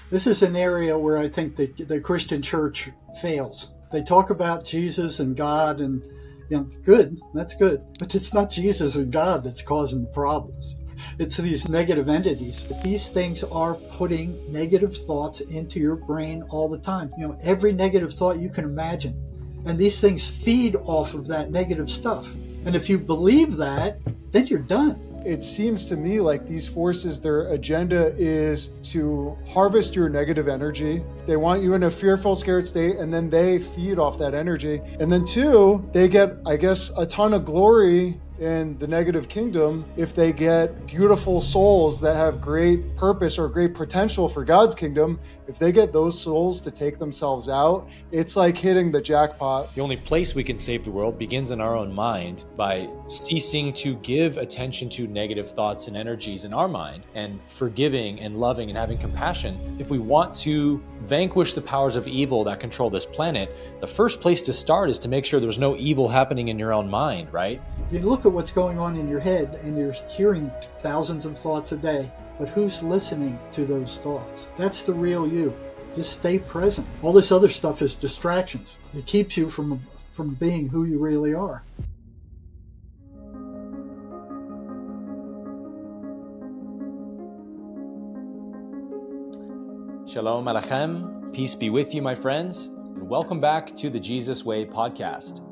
This is an area where I think the Christian church fails. They talk about Jesus and God and, good, that's good. But it's not Jesus and God that's causing the problems. It's these negative entities. These things are putting negative thoughts into your brain all the time. Every negative thought you can imagine. And these things feed off of that negative stuff. And if you believe that, then you're done. It seems to me like these forces, their agenda is to harvest your negative energy. They want you in a fearful, scared state, and then they feed off that energy. And then two, they get, I guess, a ton of glory in the negative kingdom if they get beautiful souls that have great purpose or great potential for God's kingdom. If they get those souls to take themselves out, it's like hitting the jackpot. The only place we can save the world begins in our own mind by ceasing to give attention to negative thoughts and energies in our mind and forgiving and loving and having compassion. If we want to vanquish the powers of evil that control this planet, the first place to start is to make sure there's no evil happening in your own mind, right? You look at what's going on in your head and you're hearing thousands of thoughts a day, but who's listening to those thoughts? That's the real you. Just stay present. All this other stuff is distractions. It keeps you from being who you really are. Shalom Alachem, peace be with you, my friends, and welcome back to the Jesus Way podcast.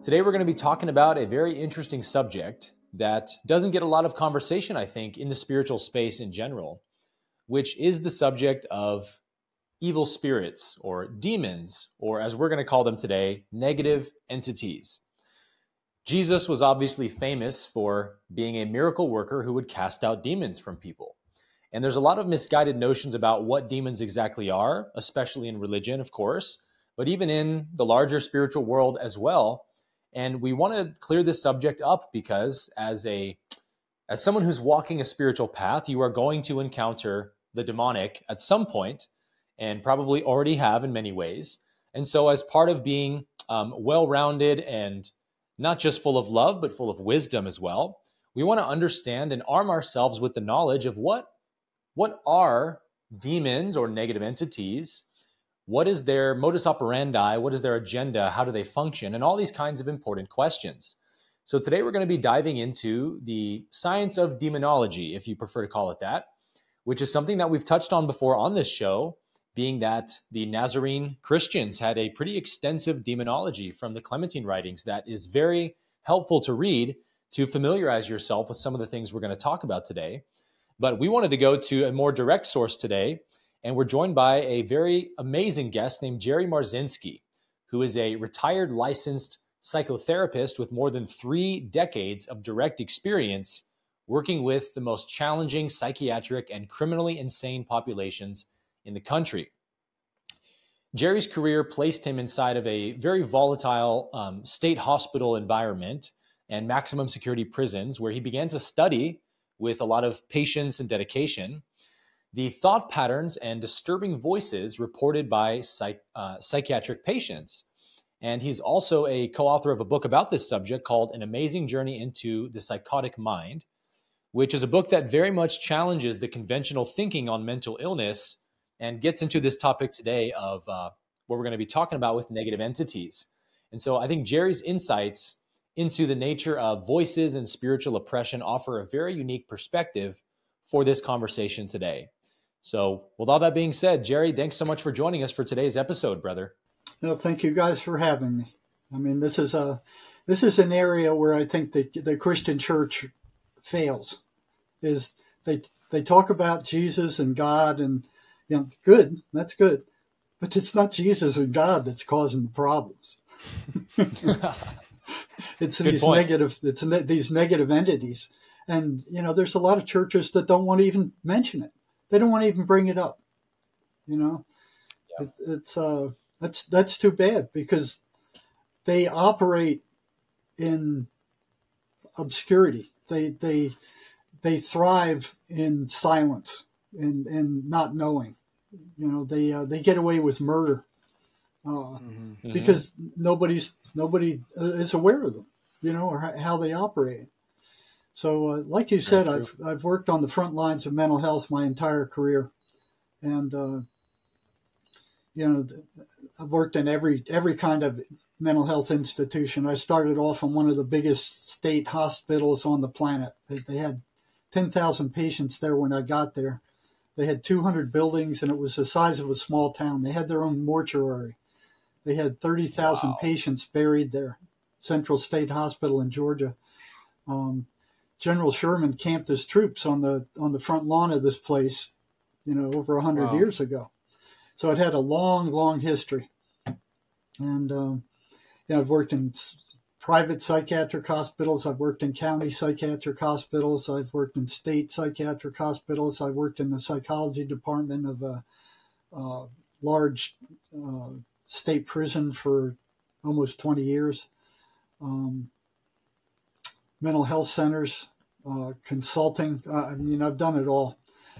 Today we're going to be talking about a very interesting subject that doesn't get a lot of conversation, I think, in the spiritual space in general, which is the subject of evil spirits or demons, or as we're going to call them today, negative entities. Jesus was obviously famous for being a miracle worker who would cast out demons from people. And there's a lot of misguided notions about what demons exactly are, especially in religion, of course, but even in the larger spiritual world as well. And we want to clear this subject up because as someone who's walking a spiritual path, you are going to encounter the demonic at some point, and probably already have in many ways. And so as part of being well-rounded and not just full of love, but full of wisdom as well, we want to understand and arm ourselves with the knowledge of what are demons or negative entities. What is their modus operandi? What is their agenda? How do they function? And all these kinds of important questions. So today we're going to be diving into the science of demonology, if you prefer to call it that, which is something that we've touched on before on this show, being that the Nazarene Christians had a pretty extensive demonology from the Clementine writings that is very helpful to read to familiarize yourself with some of the things we're going to talk about today. But we wanted to go to a more direct source today, and we're joined by a very amazing guest named Jerry Marzinsky, who is a retired licensed psychotherapist with more than 3 decades of direct experience working with the most challenging psychiatric and criminally insane populations in the country. Jerry's career placed him inside of a very volatile state hospital environment and maximum security prisons, where he began to study with a lot of patience and dedication the thought patterns and disturbing voices reported by psychiatric patients. And he's also a co-author of a book about this subject called An Amazing Journey into the Psychotic Mind, which is a book that very much challenges the conventional thinking on mental illness and gets into this topic today of what we're going to be talking about with negative entities. And so I think Jerry's insights into the nature of voices and spiritual oppression offer a very unique perspective for this conversation today. So with all that being said, Jerry, thanks so much for joining us for today's episode, brother. No, thank you guys for having me. I mean, this is an area where I think the Christian church fails. Is they talk about Jesus and God and, good, that's good. But it's not Jesus and God that's causing the problems. It's these negative entities. And, there's a lot of churches that don't want to even mention it. They don't want to even bring it up. Yeah. That's too bad, because they operate in obscurity. They thrive in silence and not knowing. They get away with murder because nobody is aware of them, or how they operate. So, like you said, I've worked on the front lines of mental health my entire career, And, I've worked in every kind of mental health institution. I started off in one of the biggest state hospitals on the planet. They had 10,000 patients there when I got there. They had 200 buildings, and it was the size of a small town. They had their own mortuary. They had 30,000 patients buried there. Central State Hospital in Georgia. General Sherman camped his troops on the front lawn of this place, over 100 years ago. So it had a long, long history. And I've worked in private psychiatric hospitals. I've worked in county psychiatric hospitals. I've worked in state psychiatric hospitals. I've worked in the psychology department of a large state prison for almost 20 years. Mental health centers, consulting. I've done it all.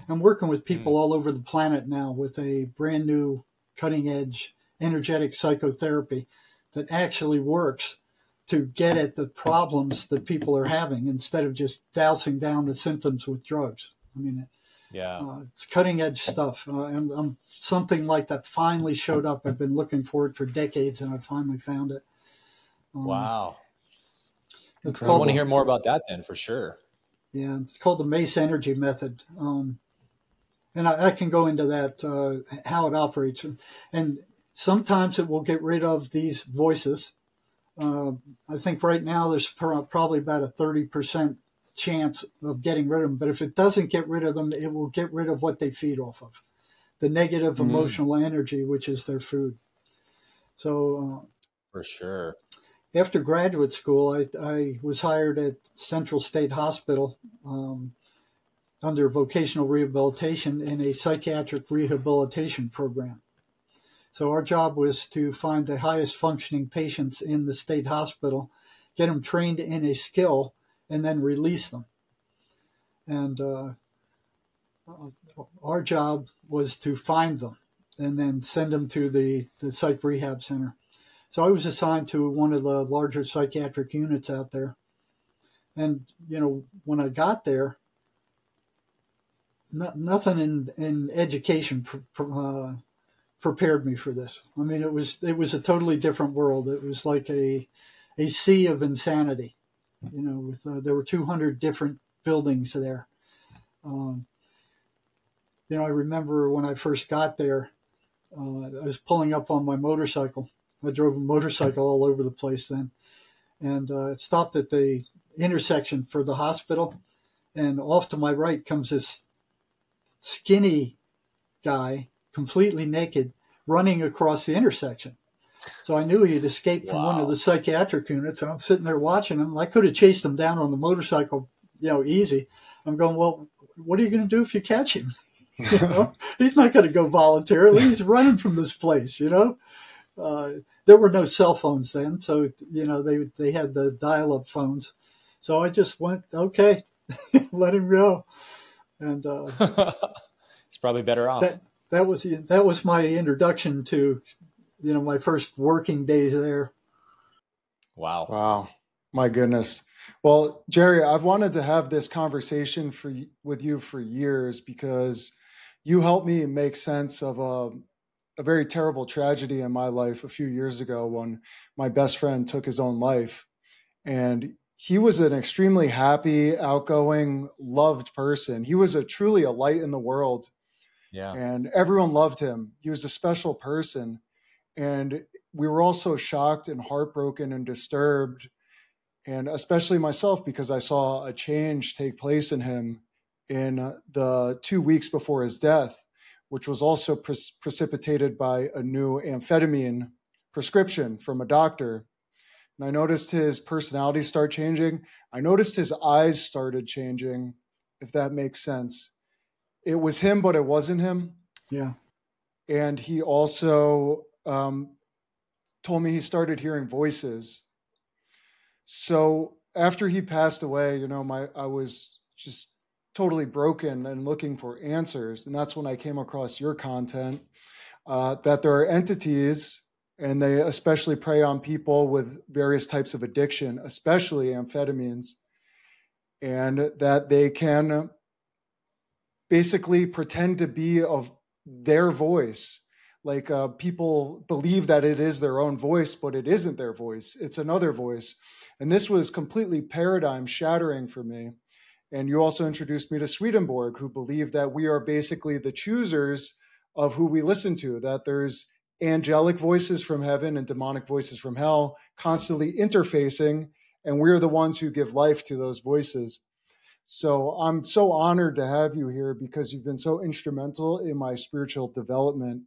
I'm working with people all over the planet now with a brand new cutting edge energetic psychotherapy that actually works to get at the problems that people are having instead of just dousing down the symptoms with drugs. It's cutting edge stuff. And something like that finally showed up. I've been looking for it for decades, and I finally found it. Wow. I want to hear more about that then, for sure. Yeah, it's called the MACE energy method. And I can go into that, how it operates. And sometimes it will get rid of these voices. I think right now there's probably about a 30% chance of getting rid of them. But if it doesn't get rid of them, it will get rid of what they feed off of, the negative emotional energy, which is their food. So for sure. After graduate school, I was hired at Central State Hospital under vocational rehabilitation in a psychiatric rehabilitation program. So our job was to find the highest functioning patients in the state hospital, get them trained in a skill, and then release them. And our job was to find them and then send them to the psych rehab center. So I was assigned to one of the larger psychiatric units out there. And, when I got there, nothing in education prepared me for this. It was a totally different world. It was like a sea of insanity. There were 200 different buildings there. I remember when I first got there, I was pulling up on my motorcycle. I drove a motorcycle all over the place then, and it stopped at the intersection for the hospital, and off to my right comes this skinny guy, completely naked, running across the intersection. So I knew he had escaped from one of the psychiatric units, and I'm sitting there watching him. I could have chased him down on the motorcycle, easy. I'm going, well, what are you going to do if you catch him? He's not going to go voluntarily. He's running from this place, There were no cell phones then, so, they had the dial-up phones. So I just went, okay, let him go. And it's probably better off. That was my introduction to, my first working days there. Wow. My goodness. Well, Jerry, I've wanted to have this conversation with you for years because you helped me make sense of a very terrible tragedy in my life a few years ago when my best friend took his own life. And he was an extremely happy, outgoing, loved person. He was truly a light in the world. Yeah. And everyone loved him. He was a special person. And we were all so shocked and heartbroken and disturbed. And especially myself, because I saw a change take place in him in the 2 weeks before his death, which was also precipitated by a new amphetamine prescription from a doctor. And I noticed his personality start changing. I noticed his eyes started changing, if that makes sense. It was him, but it wasn't him. Yeah. And he also told me he started hearing voices. So after he passed away, I was just totally broken and looking for answers. And that's when I came across your content, that there are entities, and they especially prey on people with various types of addiction, especially amphetamines, and that they can basically pretend to be of their voice. Like people believe that it is their own voice, but it isn't their voice. It's another voice. And this was completely paradigm shattering for me. And you also introduced me to Swedenborg, who believed that we are basically the choosers of who we listen to, that there's angelic voices from heaven and demonic voices from hell constantly interfacing, and we're the ones who give life to those voices. So I'm so honored to have you here because you've been so instrumental in my spiritual development.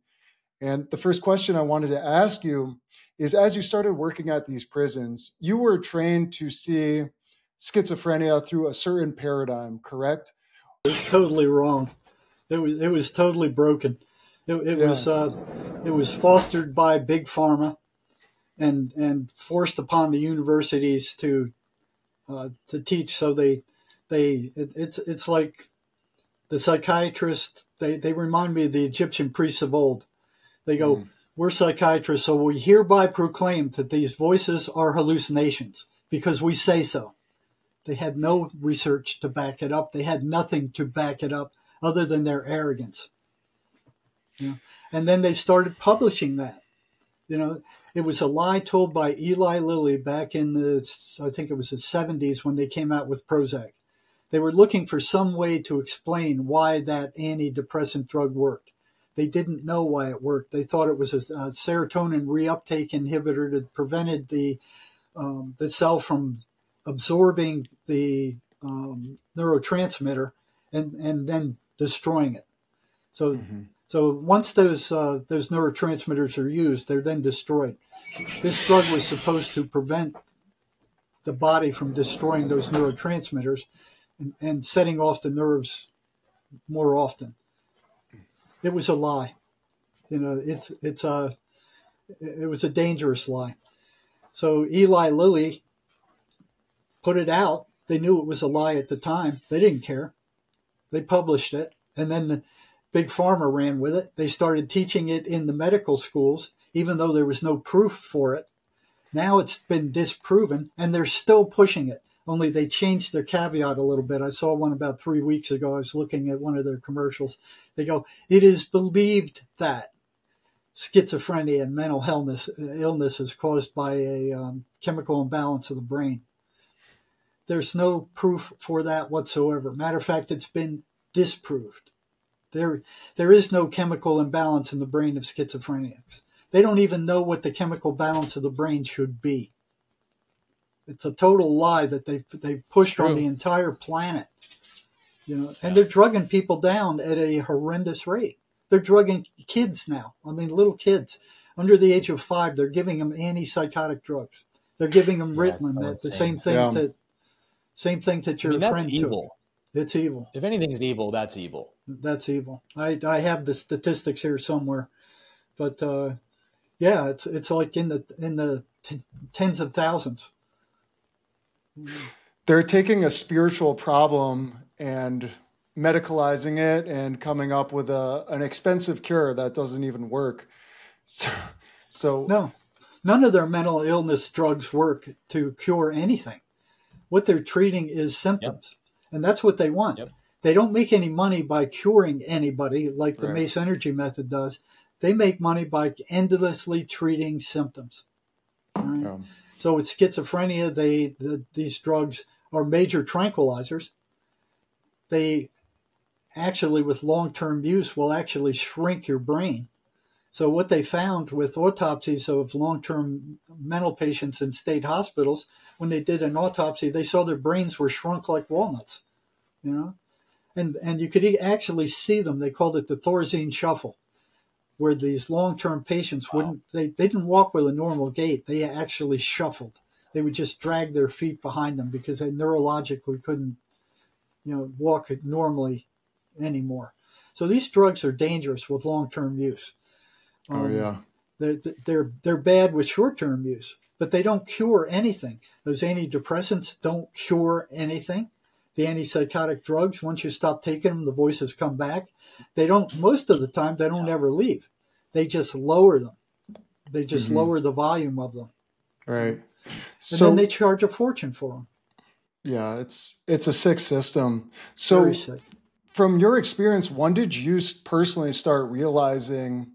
And the first question I wanted to ask you is, as you started working at these prisons, you were trained to see schizophrenia through a certain paradigm, correct? It was totally wrong. It was totally broken. It was fostered by big pharma and forced upon the universities to teach. So it's like the psychiatrists. They remind me of the Egyptian priests of old. They go, we're psychiatrists, so we hereby proclaim that these voices are hallucinations because we say so. They had no research to back it up. They had nothing to back it up other than their arrogance. And then they started publishing that. It was a lie told by Eli Lilly back in I think it was the 70s when they came out with Prozac. They were looking for some way to explain why that antidepressant drug worked. They didn't know why it worked. They thought it was a serotonin reuptake inhibitor that prevented the cell from absorbing the neurotransmitter and then destroying it. So once those neurotransmitters are used, they're then destroyed. This drug was supposed to prevent the body from destroying those neurotransmitters and setting off the nerves more often. It was a lie. It was a dangerous lie. So Eli Lilly put it out. They knew it was a lie at the time. They didn't care. They published it. And then the Big Pharma ran with it. They started teaching it in the medical schools, even though there was no proof for it. Now it's been disproven, and they're still pushing it. Only they changed their caveat a little bit. I saw one about 3 weeks ago. I was looking at one of their commercials. They go, it is believed that schizophrenia and mental illness is caused by a chemical imbalance of the brain. There's no proof for that whatsoever. Matter of fact, it's been disproved. There is no chemical imbalance in the brain of schizophrenics. They don't even know what the chemical balance of the brain should be. It's a total lie that they pushed on the entire planet. And they're drugging people down at a horrendous rate. They're drugging kids now. I mean, little kids under the age of 5. They're giving them antipsychotic drugs. They're giving them Ritalin. The same thing that your friend took. Evil. It's evil. If anything is evil, that's evil. That's evil. I have the statistics here somewhere, but it's like in the tens of thousands. They're taking a spiritual problem and medicalizing it and coming up with an expensive cure that doesn't even work. So no, none of their mental illness drugs work to cure anything. What they're treating is symptoms, and that's what they want. Yep. They don't make any money by curing anybody like the Mace Energy method does. They make money by endlessly treating symptoms. Right? So with schizophrenia, these drugs are major tranquilizers. They actually, with long-term use, will actually shrink your brain. So what they found with autopsies of long-term mental patients in state hospitals, when they did an autopsy, they saw their brains were shrunk like walnuts, And you could actually see them. They called it the Thorazine shuffle, where these long-term patients they didn't walk with a normal gait. They actually shuffled. They would just drag their feet behind them because they neurologically couldn't, walk normally anymore. So these drugs are dangerous with long-term use. They're bad with short-term use, but they don't cure anything. Those antidepressants don't cure anything. The antipsychotic drugs, once you stop taking them, the voices come back. Most of the time, they don't ever leave. They just lower them. They just lower the volume of them. Right. And then they charge a fortune for them. Yeah, it's a sick system. So very sick. From your experience, when did you personally start realizing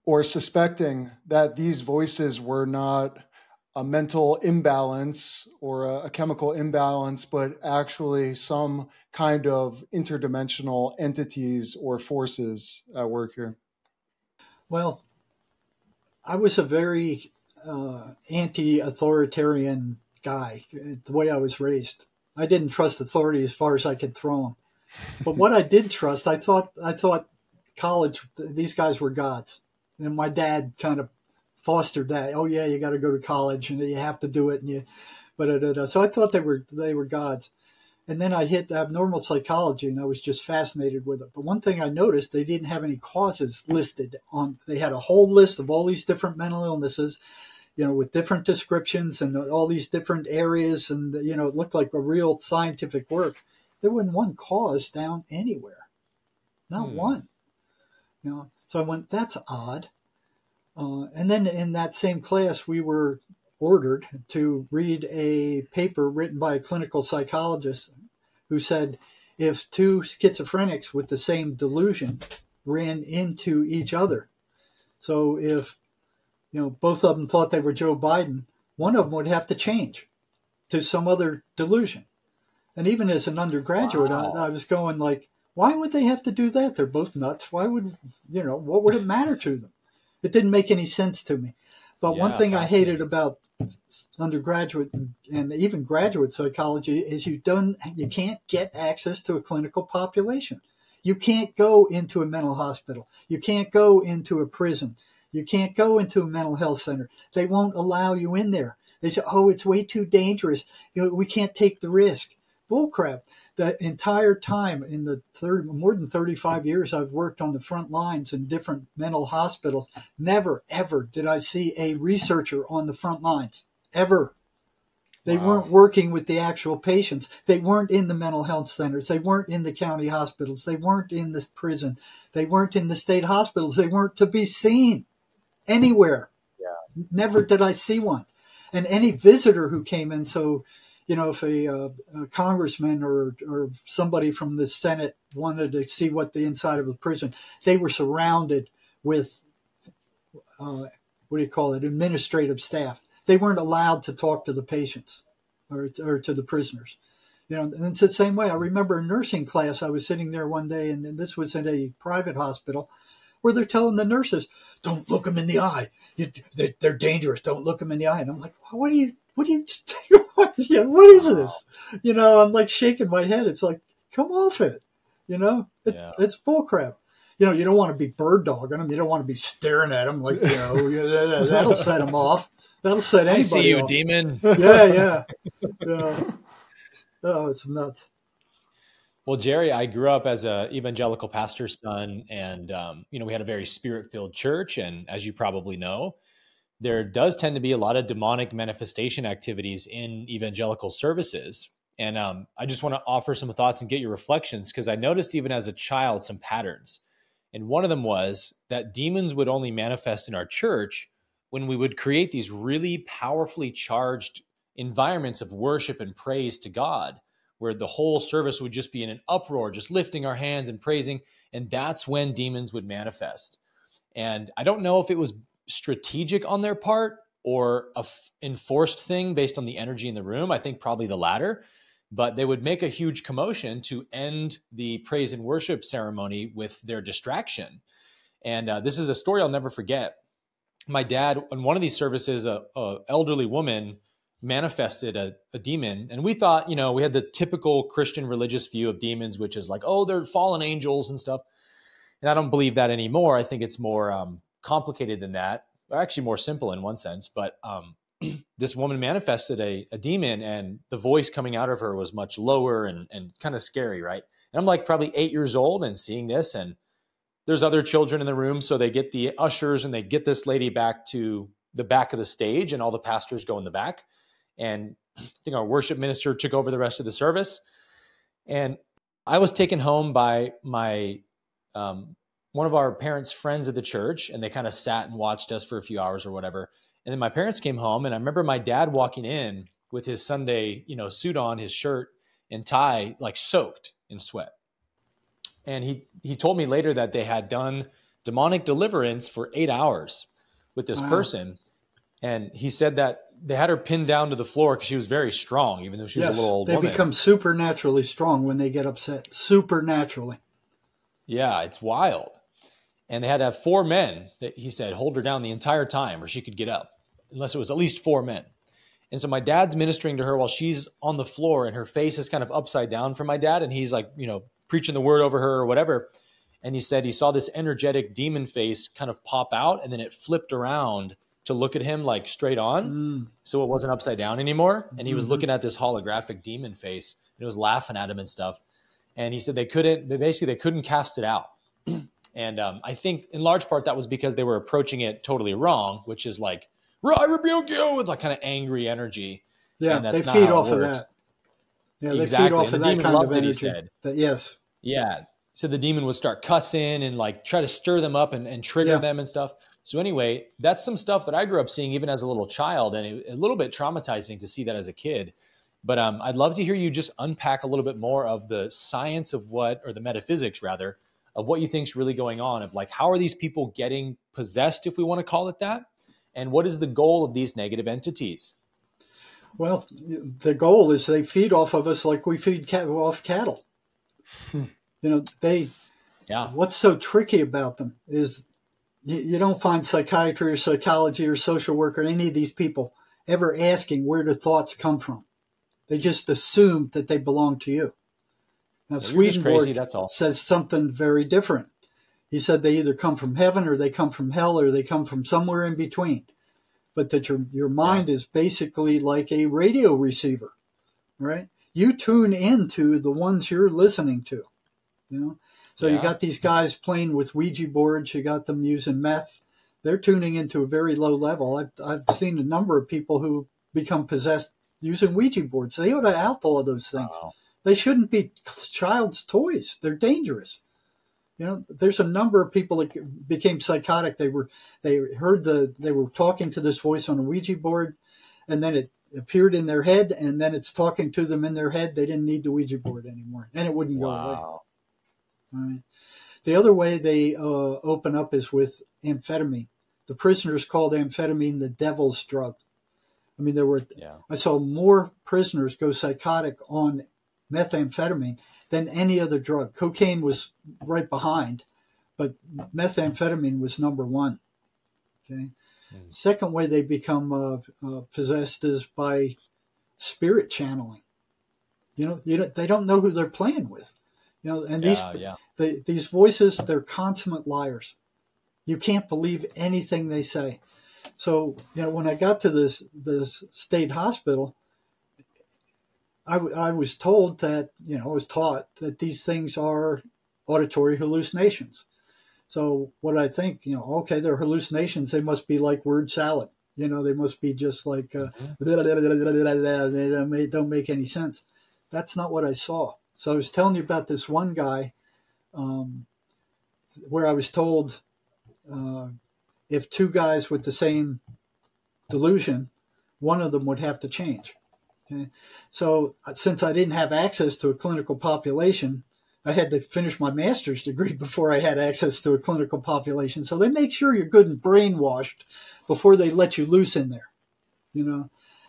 or suspecting that these voices were not a mental imbalance or a chemical imbalance, but actually some kind of interdimensional entities or forces at work here? Well, I was a very anti-authoritarian guy, the way I was raised. I didn't trust authority as far as I could throw them. But what I did trust, I thought college, these guys were gods. And my dad kind of fostered that. Oh yeah, you got to go to college and you have to do it. So I thought they were gods. And then I hit abnormal psychology and I was just fascinated with it. But one thing I noticed, they didn't have any causes listed on. They had a whole list of all these different mental illnesses, with different descriptions and all these different areas. And, it looked like a real scientific work. There wasn't one cause down anywhere. Not one. So I went, that's odd. And then in that same class, we were ordered to read a paper written by a clinical psychologist who said if two schizophrenics with the same delusion ran into each other, so if both of them thought they were Joe Biden, one of them would have to change to some other delusion. And even as an undergraduate, wow. I was going like, why would they have to do that? They're both nuts. Why would, what would it matter to them? It didn't make any sense to me. But one thing I hated about undergraduate and even graduate psychology is you can't get access to a clinical population. You can't go into a mental hospital. You can't go into a prison. You can't go into a mental health center. They won't allow you in there. They say, oh, it's way too dangerous. We can't take the risk. Bullcrap. The entire time in the more than 35 years I've worked on the front lines in different mental hospitals, never, ever did I see a researcher on the front lines. Ever. They weren't working with the actual patients. They weren't in the mental health centers. They weren't in the county hospitals. They weren't in the prison. They weren't in the state hospitals. They weren't to be seen anywhere. Yeah. Never did I see one. And any visitor who came in, so if a congressman or somebody from the Senate wanted to see what the inside of a prison, they were surrounded with, administrative staff. They weren't allowed to talk to the patients or to the prisoners. And it's the same way. I remember a nursing class. I was sitting there one day, and this was in a private hospital, where they're telling the nurses, don't look them in the eye. They're dangerous. Don't look them in the eye. And I'm like, what is this? I'm like shaking my head. It's like, come off it. It's bullcrap. You don't want to be bird dogging them. You don't want to be staring at them like, that'll set them off. That'll set anybody off. I see you, demon. Yeah. Oh, it's nuts. Well, Jerry, I grew up as an evangelical pastor's son, and we had a very spirit-filled church. And as you probably know, there does tend to be a lot of demonic manifestation activities in evangelical services. And I just want to offer some thoughts and get your reflections, because I noticed even as a child some patterns. And one of them was that demons would only manifest in our church when we would create these really powerfully charged environments of worship and praise to God, where the whole service would just be in an uproar, just lifting our hands and praising. And that's when demons would manifest. And I don't know if it was strategic on their part or a enforced thing based on the energy in the room. I think probably the latter. But they would make a huge commotion to end the praise and worship ceremony with their distraction. And this is a story I'll never forget. My dad, in one of these services, a elderly woman manifested a demon. And we thought, we had the typical Christian religious view of demons, which is like, oh, they're fallen angels and stuff. And I don't believe that anymore. I think it's more complicated than that. Or actually more simple in one sense. But this woman manifested a demon, and the voice coming out of her was much lower and kind of scary, right? And I'm like probably 8 years old and seeing this, and there's other children in the room. So they get the ushers and they get this lady back to the back of the stage, and all the pastors go in the back. And I think our worship minister took over the rest of the service. And I was taken home by my one of our parents' friends at the church, and they kind of sat and watched us for a few hours or whatever. And then my parents came home, and I remember my dad walking in with his Sunday, suit on, his shirt and tie, like soaked in sweat. And he told me later that they had done demonic deliverance for 8 hours with this person. And he said that they had her pinned down to the floor because she was very strong, even though she was a little old woman. They become supernaturally strong when they get upset. Supernaturally. Yeah, it's wild. And they had to have 4 men that he said hold her down the entire time or she could get up, unless it was at least 4 men. And so my dad's ministering to her while she's on the floor and her face is kind of upside down for my dad. And he's like, preaching the word over her or whatever. And he said he saw this energetic demon face kind of pop out and then it flipped around to look at him like straight on. So it wasn't upside down anymore. And he was looking at this holographic demon face and it was laughing at him and stuff. And he said they couldn't cast it out. And I think in large part that was because they were approaching it totally wrong, which is like, I rebuke you, with like kind of angry energy. Yeah, and that's they feed not how off it of works. that. Yeah, exactly. They feed off of that kind of energy. He said. Yes. Yeah. So the demon would start cussing and like try to stir them up and trigger them and stuff. So anyway, that's some stuff that I grew up seeing even as a little child, and a little bit traumatizing to see that as a kid. But I'd love to hear you just unpack a little bit more of the science of or the metaphysics rather, of what you think is really going on, of like, how are these people getting possessed, if we want to call it that? And what is the goal of these negative entities? Well, the goal is they feed off of us like we feed off cattle. What's so tricky about them is you don't find psychiatry or psychology or social work or any of these people ever asking where the thoughts come from. They just assume that they belong to you. Now, Swedenborg says something very different. He said they either come from heaven or they come from hell or they come from somewhere in between. But that your mind is basically like a radio receiver, right? You tune into the ones you're listening to, So you got these guys playing with Ouija boards. You got them using meth. They're tuning into a very low level. I've seen a number of people who become possessed using Ouija boards. They ought to outlaw those things. Wow. They shouldn't be child's toys. They're dangerous. There's a number of people that became psychotic. They were talking to this voice on a Ouija board, and then it appeared in their head, and then it's talking to them in their head. They didn't need the Ouija board anymore, and it wouldn't go away. All right. The other way they open up is with amphetamine. The prisoners called amphetamine the devil's drug. I mean, I saw more prisoners go psychotic on methamphetamine than any other drug. Cocaine was right behind, but methamphetamine was number one. Okay. Second way they become possessed is by spirit channeling. They don't know who they're playing with. And these voices, they're consummate liars. You can't believe anything they say. So, when I got to this state hospital, I was told that, I was taught that these things are auditory hallucinations. So what I think, okay, they're hallucinations. They must be like word salad. They must be just like, they don't make any sense. That's not what I saw. So I was telling you about this one guy where I was told if 2 guys with the same delusion, one of them would have to change. Okay. So since I didn't have access to a clinical population, I had to finish my master's degree before I had access to a clinical population. So they make sure you're good and brainwashed before they let you loose in there,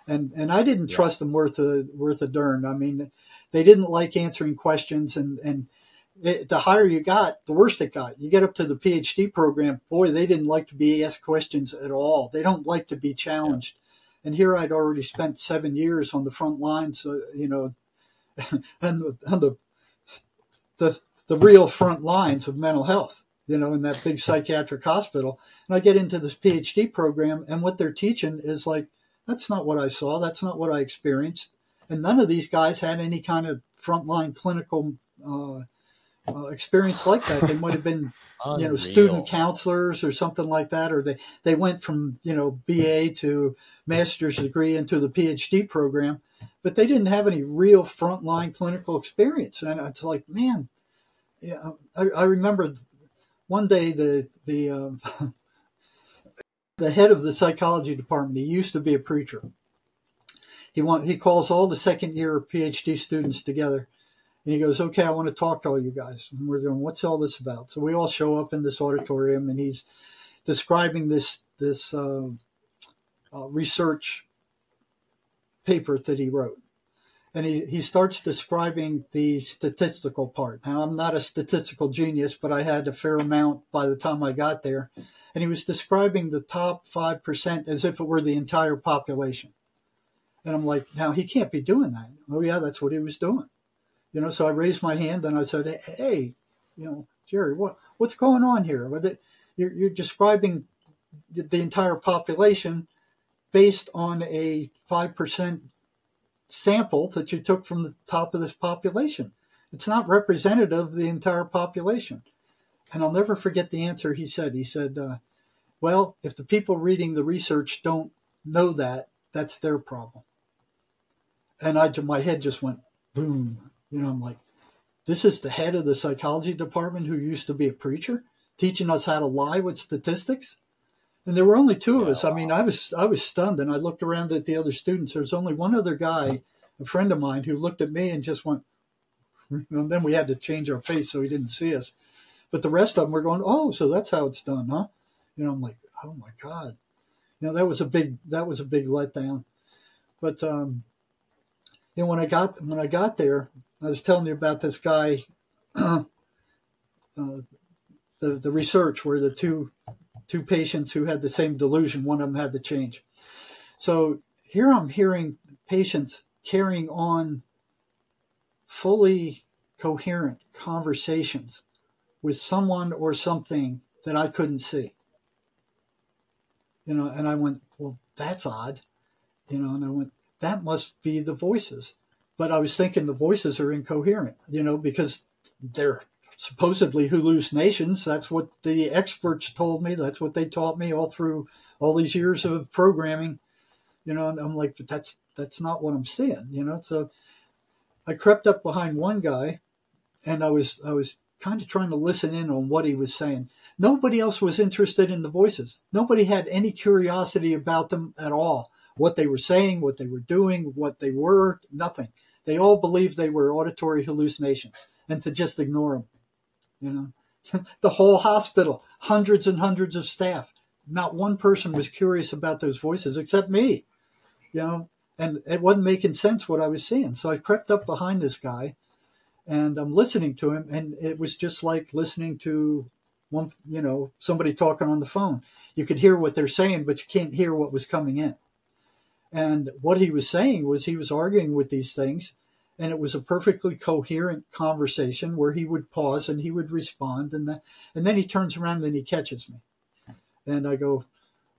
and I didn't trust them worth a darn. I mean, they didn't like answering questions, and the higher you got, the worse it got. You get up to the PhD program, boy, they didn't like to be asked questions at all. They don't like to be challenged. Yeah. And here I'd already spent 7 years on the front lines, and on the real front lines of mental health, in that big psychiatric hospital. And I get into this PhD program, and what they're teaching is like, that's not what I saw. That's not what I experienced. And none of these guys had any kind of frontline clinical experience like that. They might have been, student counselors or something like that, or they went from, BA to master's degree into the PhD program, but they didn't have any real frontline clinical experience. And it's like, man, I remember one day the head of the psychology department, he used to be a preacher. He calls all the second year PhD students together. And he goes, okay, I want to talk to all you guys. And we're going, what's all this about? So we all show up in this auditorium, and he's describing this research paper that he wrote. And he starts describing the statistical part. Now, I'm not a statistical genius, but I had a fair amount by the time I got there. And he was describing the top 5% as if it were the entire population. And I'm like, now, he can't be doing that. Oh, yeah, that's what he was doing. So I raised my hand and I said, hey, Jerry, what's going on here? You're describing the entire population based on a 5% sample that you took from the top of this population. It's not representative of the entire population. And I'll never forget the answer he said. He said, well, if the people reading the research don't know that, that's their problem. And my head just went boom. I'm like, this is the head of the psychology department who used to be a preacher teaching us how to lie with statistics. And there were only two of us. I mean, I was stunned, and I looked around at the other students. There was only one other guy, a friend of mine, who looked at me and just went, and then we had to change our face so he didn't see us. But the rest of them were going, oh, so that's how it's done, huh? I'm like, oh my God. That was a big letdown. But when I got there, I was telling you about this guy, the research where the two patients who had the same delusion, one of them had to change. So here I'm hearing patients carrying on fully coherent conversations with someone or something that I couldn't see. And I went, well, that's odd. And I went, that must be the voices. But I was thinking the voices are incoherent, because they're supposedly hallucinations. That's what the experts told me. That's what they taught me all through all these years of programming, and I'm like, but that's not what I'm seeing, So I crept up behind one guy, and I was kind of trying to listen in on what he was saying. Nobody else was interested in the voices. Nobody had any curiosity about them at all. What they were saying, what they were doing, what they were, nothing. They all believed they were auditory hallucinations and to just ignore them. The whole hospital, hundreds and hundreds of staff. Not one person was curious about those voices except me, and it wasn't making sense what I was seeing. So I crept up behind this guy and I'm listening to him, and it was just like listening to one, somebody talking on the phone. You could hear what they're saying, but you can't hear what was coming in. And what he was saying was he was arguing with these things, and it was a perfectly coherent conversation where he would pause and he would respond, and then he turns around and he catches me. And I go,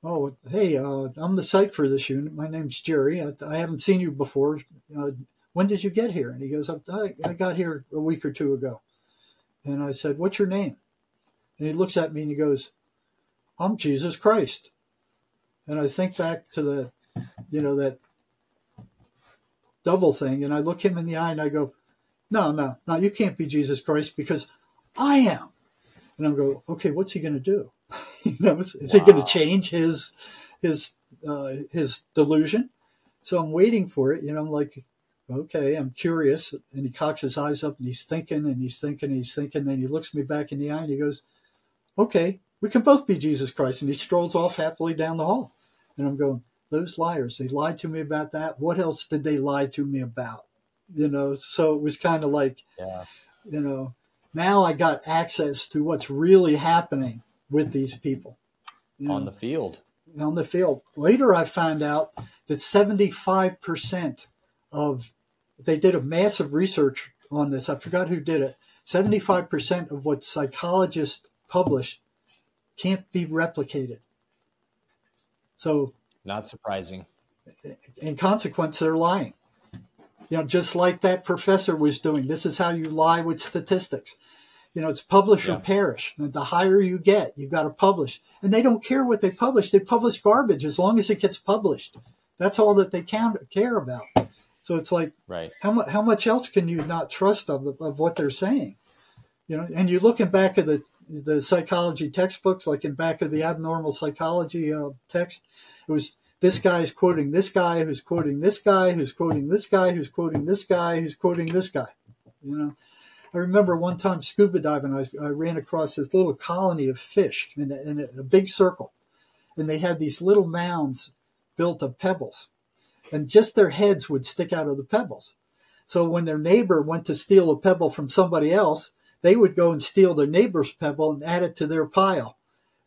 oh, hey, I'm the psych for this unit. My name's Jerry. I haven't seen you before. When did you get here? And he goes, I got here a week or two ago. And I said, what's your name? And he looks at me and he goes, I'm Jesus Christ. And I think back to that double thing. And I look him in the eye and I go, no, you can't be Jesus Christ because I am. And I'm going, okay, what's he going to do? Is he going to change his delusion? So I'm waiting for it. I'm like, okay, I'm curious. And he cocks his eyes up and he's thinking and he's thinking and he's thinking. And he looks me back in the eye and he goes, okay, we can both be Jesus Christ. And he strolls off happily down the hall. And I'm going, those liars, they lied to me about that. What else did they lie to me about? So it was kind of like, now I got access to what's really happening with these people. On the field. On the field. Later, I found out that 75% they did a massive research on this. I forgot who did it. 75% of what psychologists publish can't be replicated. So, not surprising. In consequence, they're lying. Just like that professor was doing. This is how you lie with statistics. It's publish or perish. And the higher you get, you've got to publish. And they don't care what they publish. They publish garbage as long as it gets published. That's all that they care about. So it's like, right. How much else can you not trust of what they're saying? And you look in back of the psychology textbooks, like in back of the abnormal psychology text, it was this guy's quoting this guy, who's quoting this guy, who's quoting this guy, who's quoting this guy, who's quoting this guy. you know. I remember one time scuba diving, I ran across this little colony of fish in a big circle. And they had these little mounds built of pebbles. And just their heads would stick out of the pebbles. So when their neighbor went to steal a pebble from somebody else, they would go and steal their neighbor's pebble and add it to their pile.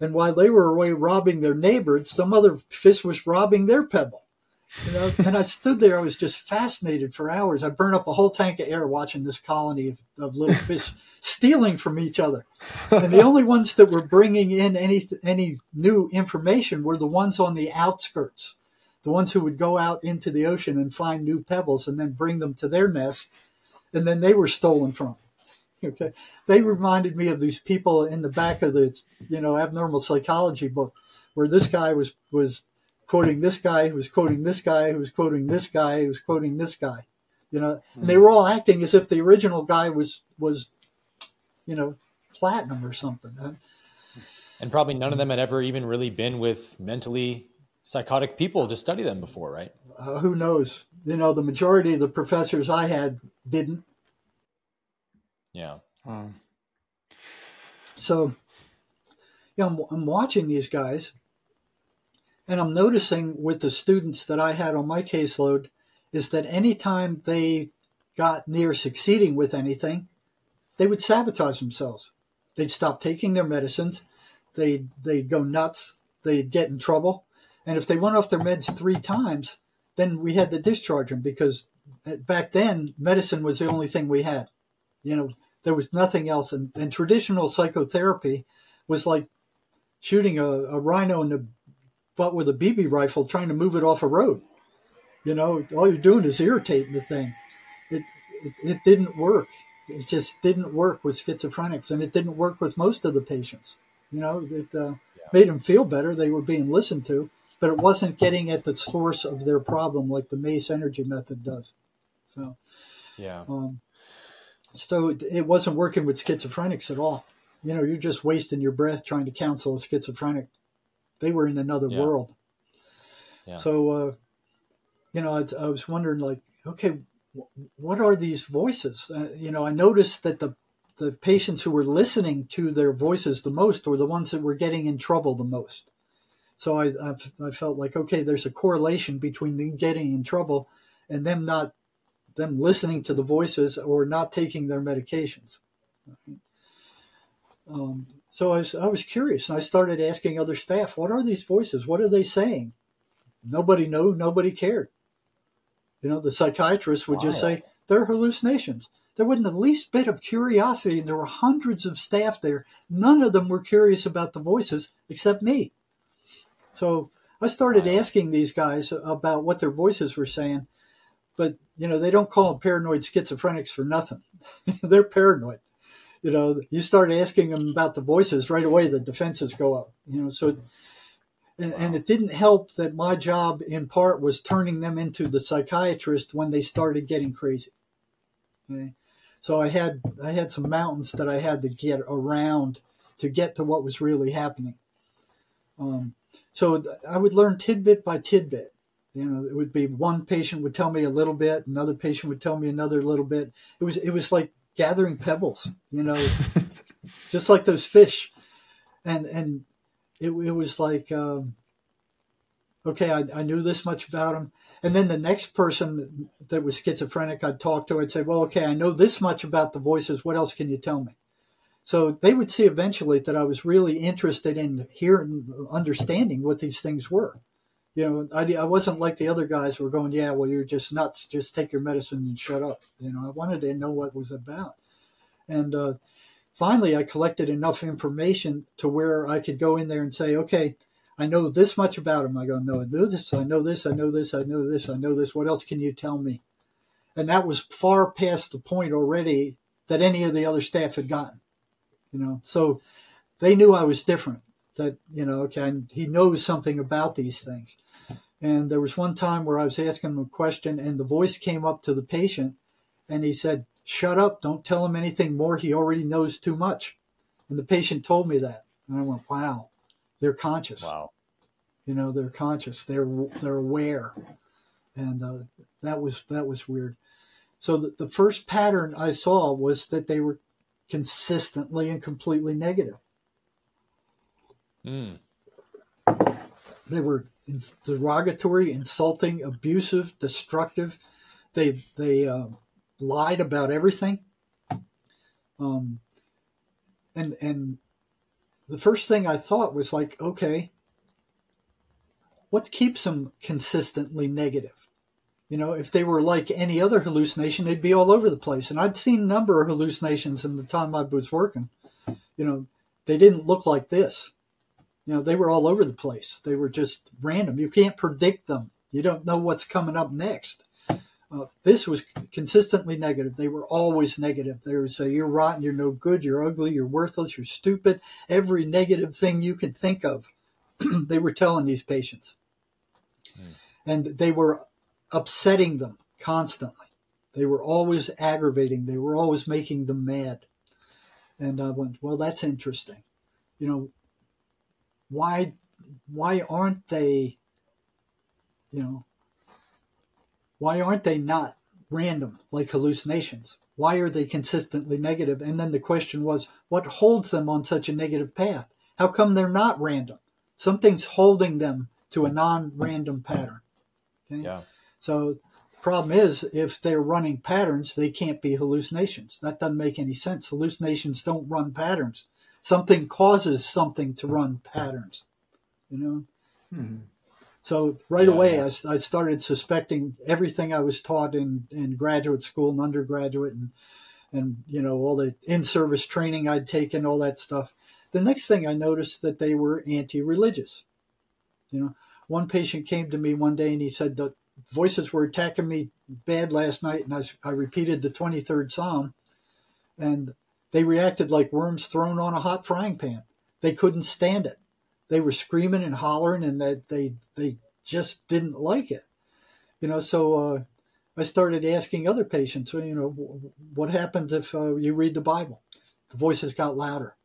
And while they were away robbing their neighbor, some other fish was robbing their pebble. You know, and I stood there, I was just fascinated for hours. I burned up a whole tank of air watching this colony of little fish stealing from each other. And the only ones that were bringing in any new information were the ones on the outskirts, the ones who would go out into the ocean and find new pebbles and then bring them to their nest, and then they were stolen from. Okay, they reminded me of these people in the back of the, abnormal psychology book, where this guy was quoting this guy, who was quoting this guy, who was quoting this guy, who was quoting this guy. And they were all acting as if the original guy was platinum or something. And probably none of them had ever even really been with mentally psychotic people to study them before, right? Who knows? The majority of the professors I had didn't. Yeah. So, I'm watching these guys, and I'm noticing with the students that I had on my caseload is that anytime they got near succeeding with anything, they would sabotage themselves. They'd stop taking their medicines. They'd go nuts. They'd get in trouble. And if they went off their meds 3 times, then we had to discharge them, because back then medicine was the only thing we had. There was nothing else. And traditional psychotherapy was like shooting a rhino in the butt with a BB rifle, trying to move it off a road. All you're doing is irritating the thing. It didn't work. It just didn't work with schizophrenics, and it didn't work with most of the patients. It made them feel better. They were being listened to, but it wasn't getting at the source of their problem like the MACE energy method does. So, yeah. So it wasn't working with schizophrenics at all. You're just wasting your breath trying to counsel a schizophrenic. They were in another world. Yeah. So, I was wondering, like, okay, what are these voices? I noticed that the patients who were listening to their voices the most were the ones that were getting in trouble the most. So I felt like, okay, there's a correlation between them getting in trouble and them listening to the voices or not taking their medications. So I was curious, and I started asking other staff, what are these voices? What are they saying? Nobody knew, nobody cared. The psychiatrist would just say, they're hallucinations. There wasn't the least bit of curiosity, and there were hundreds of staff there. None of them were curious about the voices except me. So I started asking these guys about what their voices were saying, but, they don't call them paranoid schizophrenics for nothing. They're paranoid. You start asking them about the voices, right away the defenses go up. So, and it didn't help that my job in part was turning them into the psychiatrist when they started getting crazy. Okay? So I had some mountains that I had to get around to get to what was really happening. So I would learn tidbit by tidbit. It would be one patient would tell me a little bit, another patient would tell me another little bit. It was like gathering pebbles, just like those fish. And it was like, okay, I knew this much about them. And then the next person that was schizophrenic I'd talk to, I'd say, well, okay, I know this much about the voices. What else can you tell me? So they would see eventually that I was really interested in hearing, understanding what these things were. I wasn't like the other guys who were going, yeah, well, you're just nuts. Just take your medicine and shut up. I wanted to know what it was about. And finally, I collected enough information to where I could go in there and say, okay, I know this much about him. I go, no, I know this, I know this, I know this, I know this, I know this. What else can you tell me? And that was far past the point already that any of the other staff had gotten. So they knew I was different, that, okay, he knows something about these things. And there was one time where I was asking him a question and the voice came up to the patient and he said, shut up, don't tell him anything more. He already knows too much. And the patient told me that. And I went, wow, they're conscious. Wow. They're conscious. They're aware. And that was weird. So the first pattern I saw was that they were consistently and completely negative. Mm. They were derogatory, insulting, abusive, destructive. They lied about everything. And the first thing I thought was like, okay, what keeps them consistently negative? You know, if they were like any other hallucination, they'd be all over the place. And I'd seen a number of hallucinations in the time I was working. You know, they didn't look like this. You know, they were all over the place. They were just random. You can't predict them. You don't know what's coming up next. This was consistently negative. They were always negative. They would say, you're rotten, you're no good, you're ugly, you're worthless, you're stupid. Every negative thing you could think of, they were telling these patients. And they were upsetting them constantly. They were always aggravating. They were always making them mad. And I went, well, that's interesting. You know, why aren't they, you know, why aren't they not random like hallucinations? Why are they consistently negative? And then the question was, what holds them on such a negative path? How come they're not random? Something's holding them to a non-random pattern. Okay? Yeah. So the problem is, if they're running patterns, they can't be hallucinations. That doesn't make any sense. Hallucinations don't run patterns. Something causes something to run patterns, you know? Hmm. So right away, I started suspecting everything I was taught in graduate school and undergraduate and, you know, all the in-service training I'd taken, all that stuff. The next thing I noticed that they were anti-religious. You know, one patient came to me one day and he said, the voices were attacking me bad last night. And I repeated the 23rd Psalm and they reacted like worms thrown on a hot frying pan. They couldn't stand it. They were screaming and hollering and that they just didn't like it. You know, so I started asking other patients, you know, what happens if you read the Bible? The voices got louder.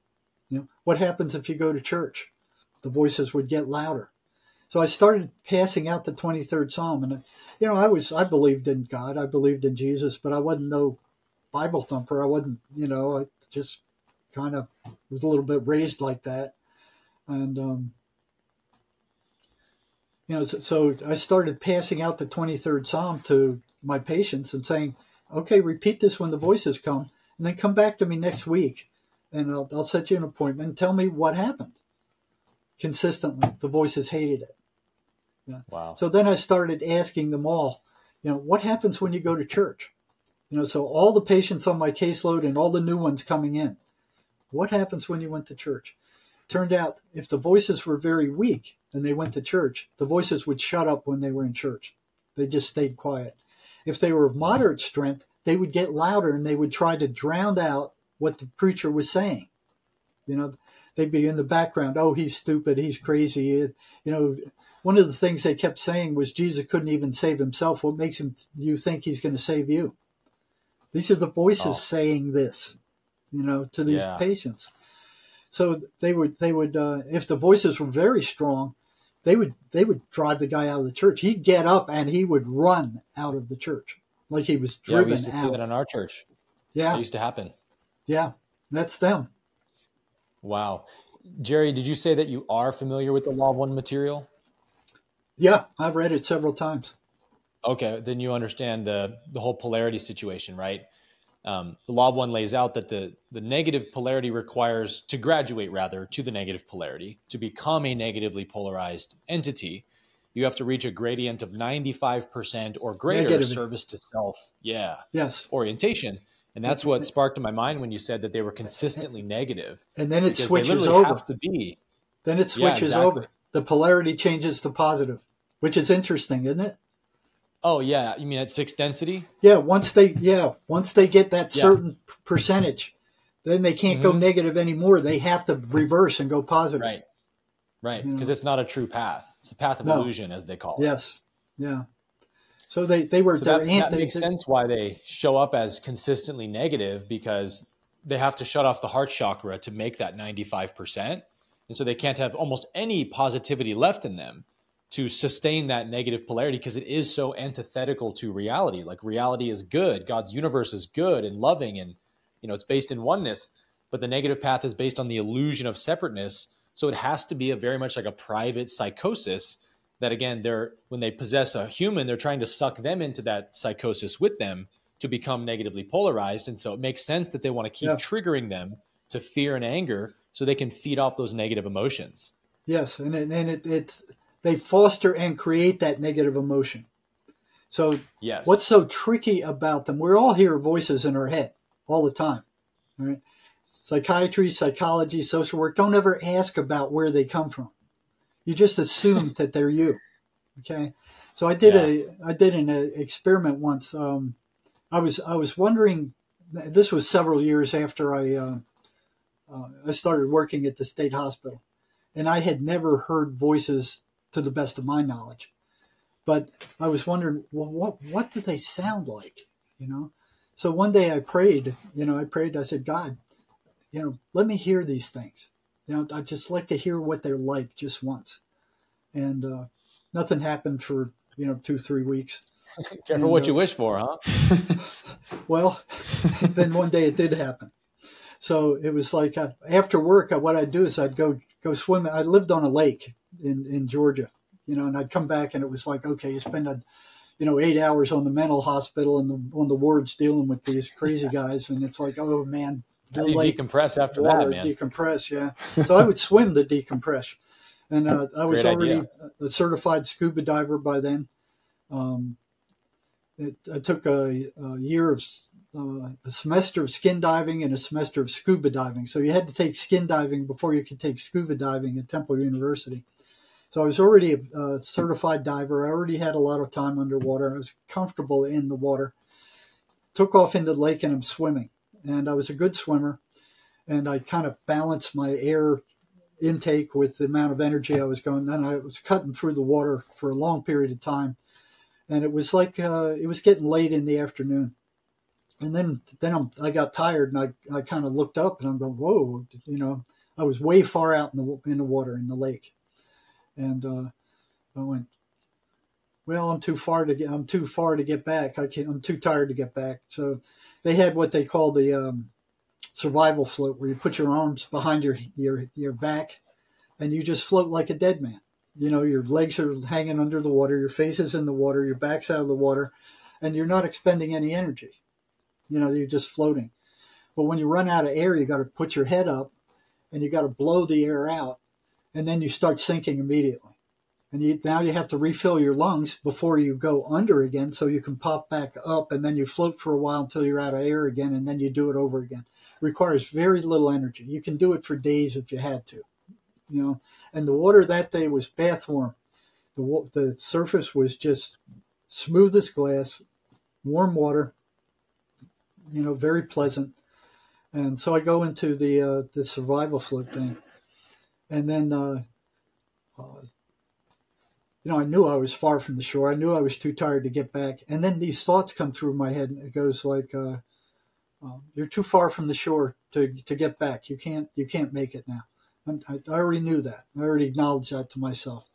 You know, what happens if you go to church? The voices would get louder. So I started passing out the 23rd Psalm, and you know, I believed in God, I believed in Jesus, but I wasn't no Bible thumper. I wasn't, you know, I just kind of was a little bit raised like that, and you know, so I started passing out the 23rd Psalm to my patients and saying, okay, repeat this when the voices come, and then come back to me next week, and I'll set you an appointment and tell me what happened. Consistently, the voices hated it. Yeah. Wow. So then I started asking them all, you know, what happens when you go to church? You know, so all the patients on my caseload and all the new ones coming in, what happens when you went to church? Turned out if the voices were very weak and they went to church, the voices would shut up when they were in church. They just stayed quiet. If they were of moderate strength, they would get louder and they would try to drown out what the preacher was saying. You know, they'd be in the background. Oh, he's stupid. He's crazy. You know, one of the things they kept saying was Jesus couldn't even save himself. What makes you think he's going to save you? These are the voices saying this, you know, to these patients. So they would if the voices were very strong, they would drive the guy out of the church. He'd get up and he would run out of the church like he was driven we used to out. see that in our church. Yeah, that used to happen. Yeah, that's them. Wow. Jerry, did you say that you are familiar with the Law of One material? Yeah, I've read it several times. Okay, then you understand the whole polarity situation, right? The Law of One lays out that the negative polarity requires, to graduate rather, to the negative polarity, to become a negatively polarized entity, you have to reach a gradient of 95% or greater Negative. Service to self. Yes. Orientation. And that's what sparked in my mind when you said that they were consistently negative. And then it because switches they literally over. Have to be. Then it switches over. The polarity changes to positive, which is interesting, isn't it? Oh yeah, you mean at 6 density? Yeah, once they get that certain percentage, then they can't go negative anymore. They have to reverse and go positive. Right, because it's not a true path. It's a path of illusion, as they call it. Yes, yeah. So they were. So that makes sense why they show up as consistently negative, because they have to shut off the heart chakra to make that 95%, and so they can't have almost any positivity left in them. to sustain that negative polarity, because it is so antithetical to reality. Like, reality is good. God's universe is good and loving, and, you know, it's based in oneness, but the negative path is based on the illusion of separateness. So it has to be a very much like a private psychosis that, again, when they possess a human, they're trying to suck them into that psychosis with them to become negatively polarized. And so it makes sense that they want to keep triggering them to fear and anger so they can feed off those negative emotions. Yes, and it's they foster and create that negative emotion. So what's so tricky about them? We all hear voices in our head all the time, right? Psychiatry, psychology, social work, don't ever ask about where they come from. You just assume that they're you. Okay. So I did an experiment once. I was wondering, this was several years after I started working at the state hospital, and I had never heard voices to the best of my knowledge, but I was wondering, well, what do they sound like? You know? So one day I prayed, I said, God, let me hear these things. I'd just like to hear what they're like just once. And nothing happened for, 2-3 weeks. Careful what you wish for, huh? Well, then one day it did happen. So it was like after work, what I'd do is I'd go swim. I lived on a lake in Georgia, and I'd come back and it was like, okay, you spend 8 hours on the mental hospital and on the wards dealing with these crazy guys. And it's like, oh man, how do you decompress after that, man? Decompress, yeah. So I would swim to decompress. And I was already a certified scuba diver by then. I took a year of a semester of skin diving and a semester of scuba diving. So you had to take skin diving before you could take scuba diving at Temple University. So I was already a certified diver. I already had a lot of time underwater. I was comfortable in the water. Took off into the lake and I'm swimming. And I was a good swimmer. And I kind of balanced my air intake with the amount of energy I was going. And I was cutting through the water for a long period of time. And it was like it was getting late in the afternoon. And then I got tired and I kind of looked up and I'm going, whoa, I was way far out in the water, in the lake. And I went, well, I'm too far to get back. I'm too tired to get back. So they had what they call the survival float, where you put your arms behind your back and you just float like a dead man. Your legs are hanging under the water, your face is in the water, your back's out of the water, and you're not expending any energy. You're just floating. But when you run out of air, you got to put your head up and you got to blow the air out, and then you start sinking immediately. And now you have to refill your lungs before you go under again so you can pop back up, and then you float for a while until you're out of air again, and then you do it over again. It requires very little energy. You can do it for days if you had to. And the water that day was bath warm. The surface was just smooth as glass, warm water, very pleasant. And so I go into the survival float thing. And then, I knew I was far from the shore. I knew I was too tired to get back. And then these thoughts come through my head, and it goes like, you're too far from the shore to get back. You can't make it now. I already knew that. I already acknowledged that to myself.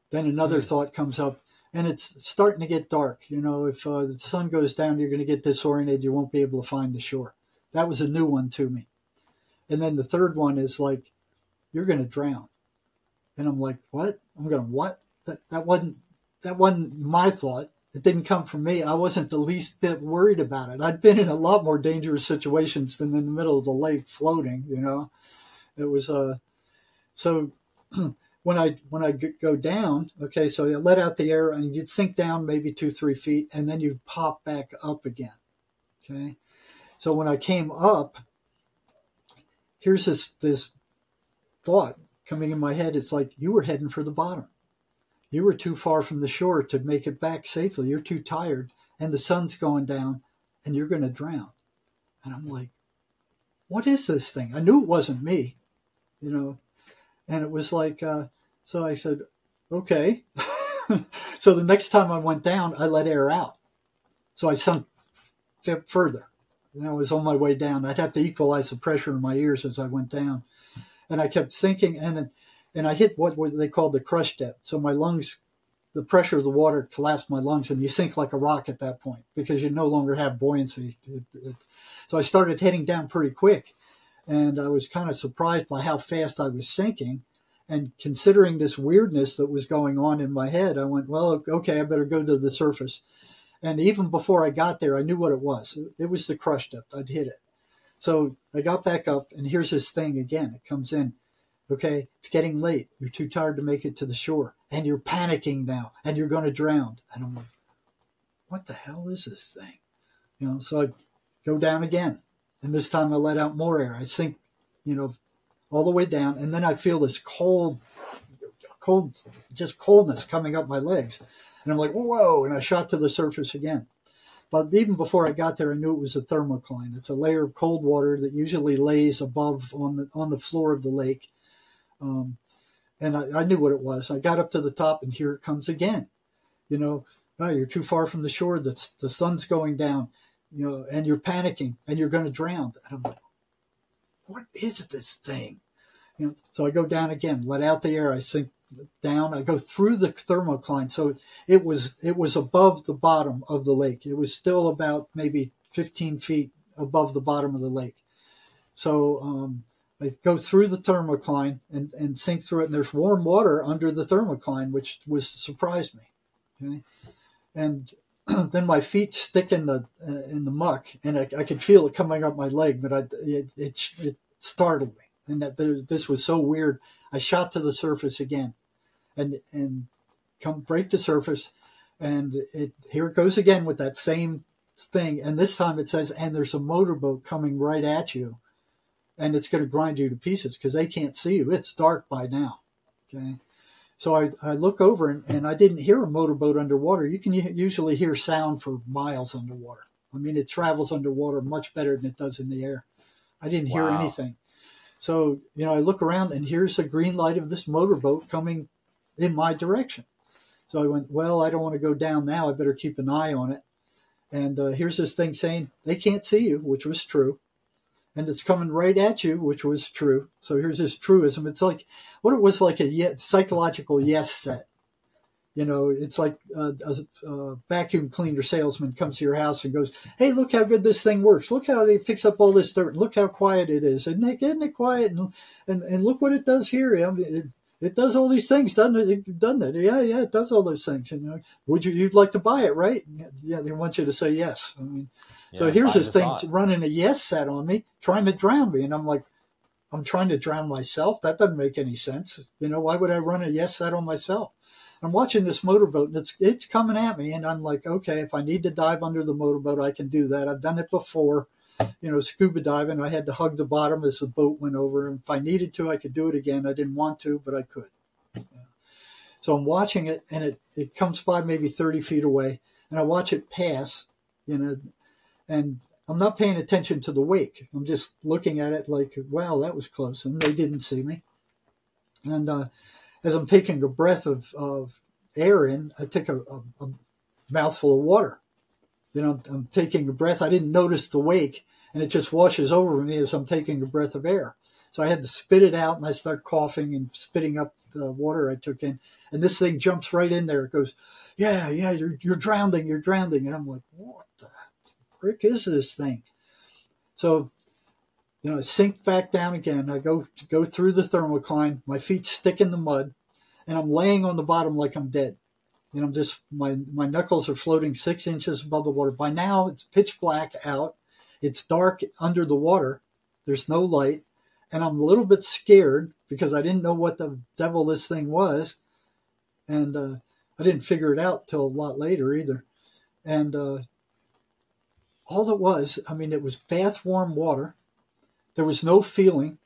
Then another thought comes up, and it's starting to get dark. If the sun goes down, you're going to get disoriented. You won't be able to find the shore. That was a new one to me. And then the third one is like, you're going to drown. And I'm like, what? I'm going to what? That wasn't my thought. It didn't come from me. I wasn't the least bit worried about it. I'd been in a lot more dangerous situations than in the middle of the lake floating. It was so when I go down, okay, so you let out the air and you'd sink down maybe 2-3 feet, and then you'd pop back up again. Okay. So when I came up, here's this thought coming in my head. It's like, you were heading for the bottom. You were too far from the shore to make it back safely. You're too tired, and the sun's going down, and you're going to drown. And I'm like, what is this thing? I knew it wasn't me, and it was like, so I said, okay. So the next time I went down, I let air out. So I sunk further. I was on my way down. I'd have to equalize the pressure in my ears as I went down. And I kept sinking, and I hit what they called the crush depth. So my lungs the pressure of the water collapsed my lungs, and you sink like a rock at that point because you no longer have buoyancy. So I started heading down pretty quick, and I was kind of surprised by how fast I was sinking. And considering this weirdness that was going on in my head, I went, well, okay, I better go to the surface. And even before I got there, I knew what it was. It was the crush depth. I'd hit it. So I got back up, and here's this thing again. It comes in. Okay, it's getting late. You're too tired to make it to the shore, and you're panicking now, and you're going to drown. And I'm like, what the hell is this thing? You know, so I go down again, and this time I let out more air. I sink, you know, all the way down, and then I feel this cold, just coldness coming up my legs. And I'm like, whoa, and I shot to the surface again. But even before I got there, I knew it was a thermocline. It's a layer of cold water that usually lays above on the floor of the lake. And I knew what it was. I got up to the top, and here it comes again. You know, oh, you're too far from the shore. The sun's going down, you know, and you're panicking, and you're going to drown. And I'm like, what is this thing? You know, so I go down again, let out the air. I sink down. I go through the thermocline. So it was above the bottom of the lake. It was still about maybe 15 feet above the bottom of the lake. So I go through the thermocline and sink through it. And there's warm water under the thermocline, which surprised me. Okay? And then my feet stick in the muck, and I could feel it coming up my leg, but it startled me. And this was so weird. I shot to the surface again, and break the surface, and here it goes again with that same thing. And this time it says, and there's a motorboat coming right at you, and it's going to grind you to pieces because they can't see you. It's dark by now. Okay. So I look over, and I didn't hear a motorboat underwater. You can usually hear sound for miles underwater. I mean, it travels underwater much better than it does in the air. I didn't hear anything. So, you know, I look around, and here's the green light of this motorboat coming in my direction. So I went, well, I don't want to go down now. I better keep an eye on it. And here's this thing saying, they can't see you, which was true. And it's coming right at you, which was true. So here's this truism. It's like what it was like a psychological yes set. You know, it's like a vacuum cleaner salesman comes to your house and goes, hey, look how good this thing works. Look how they fix up all this dirt. Look how quiet it is. Isn't it quiet? And look what it does here. I mean, it does all these things, doesn't it? Doesn't it? Yeah, it does all those things. And, you know, you'd like to buy it, right? Yeah, they want you to say yes. I mean, so here's this thing running a yes set on me, trying to drown me. And I'm like, I'm trying to drown myself? That doesn't make any sense. You know, why would I run a yes set on myself? I'm watching this motorboat, and it's coming at me, and I'm like, okay, if I need to dive under the motorboat, I can do that. I've done it before, you know, scuba diving. I had to hug the bottom as the boat went over, and if I needed to, I could do it again. I didn't want to, but I could. So I'm watching it, and it comes by maybe 30 feet away, and I watch it pass, you know, and I'm not paying attention to the wake. I'm just looking at it like, wow, that was close, and they didn't see me. And as I'm taking a breath of air in, I take a mouthful of water. You know, I'm taking a breath. I didn't notice the wake, and it just washes over me as I'm taking a breath of air. So I had to spit it out, and I start coughing and spitting up the water I took in. And this thing jumps right in there. It goes, yeah, you're drowning. And I'm like, what the frick is this thing? So, you know, I sink back down again. I go through the thermocline. My feet stick in the mud, and I'm laying on the bottom like I'm dead. You know, I'm just, my knuckles are floating 6 inches above the water. By now, it's pitch black out. It's dark under the water. There's no light. And I'm a little bit scared because I didn't know what the devil this thing was. And I didn't figure it out till a lot later either. And all it was, I mean, it was bath warm water. There was no feeling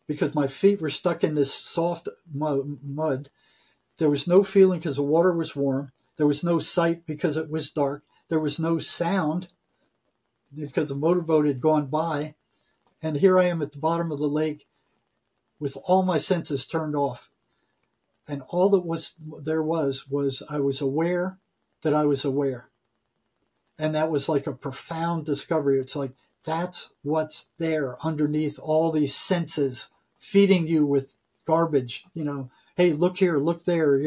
because my feet were stuck in this soft mud. There was no feeling because the water was warm. There was no sight because it was dark. There was no sound because the motorboat had gone by. And here I am at the bottom of the lake with all my senses turned off. And all that was I was aware that I was aware. And that was like a profound discovery. It's like, that's what's there underneath all these senses, feeding you with garbage, you know, hey, look here, look there,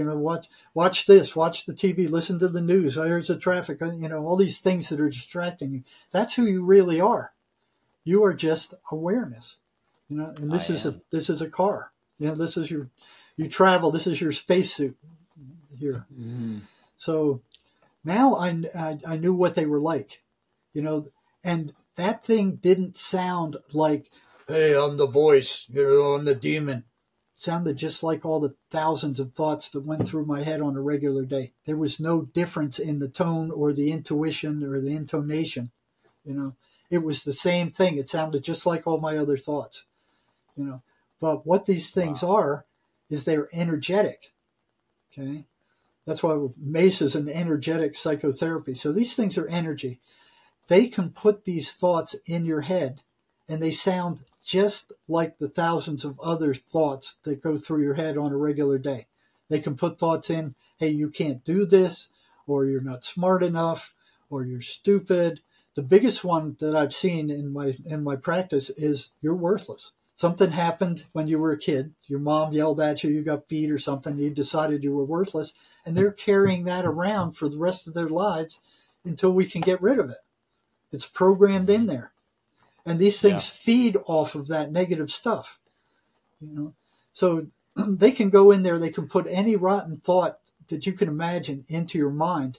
watch this, watch the TV, listen to the news. There's the traffic, all these things that are distracting you. That's who you really are. You are just awareness, and this is a car. This is you travel. This is your spacesuit here. Mm-hmm. So now I knew what they were like, and that thing didn't sound like, hey, I'm the voice, I'm the demon. It sounded just like all the thousands of thoughts that went through my head on a regular day. There was no difference in the tone or the intuition or the intonation. It was the same thing. It sounded just like all my other thoughts, But what these things are is they're energetic. Okay. That's why MACE is an energetic psychotherapy. So these things are energy. They can put these thoughts in your head, and they sound just like the thousands of other thoughts that go through your head on a regular day. They can put thoughts in, hey, you can't do this, or you're not smart enough, or you're stupid. The biggest one that I've seen in my practice is you're worthless. Something happened when you were a kid. Your mom yelled at you, you got beat or something. You decided you were worthless. And they're carrying that around for the rest of their lives until we can get rid of it. It's programmed in there. And these things feed off of that negative stuff. So they can go in there. They can put any rotten thought that you can imagine into your mind.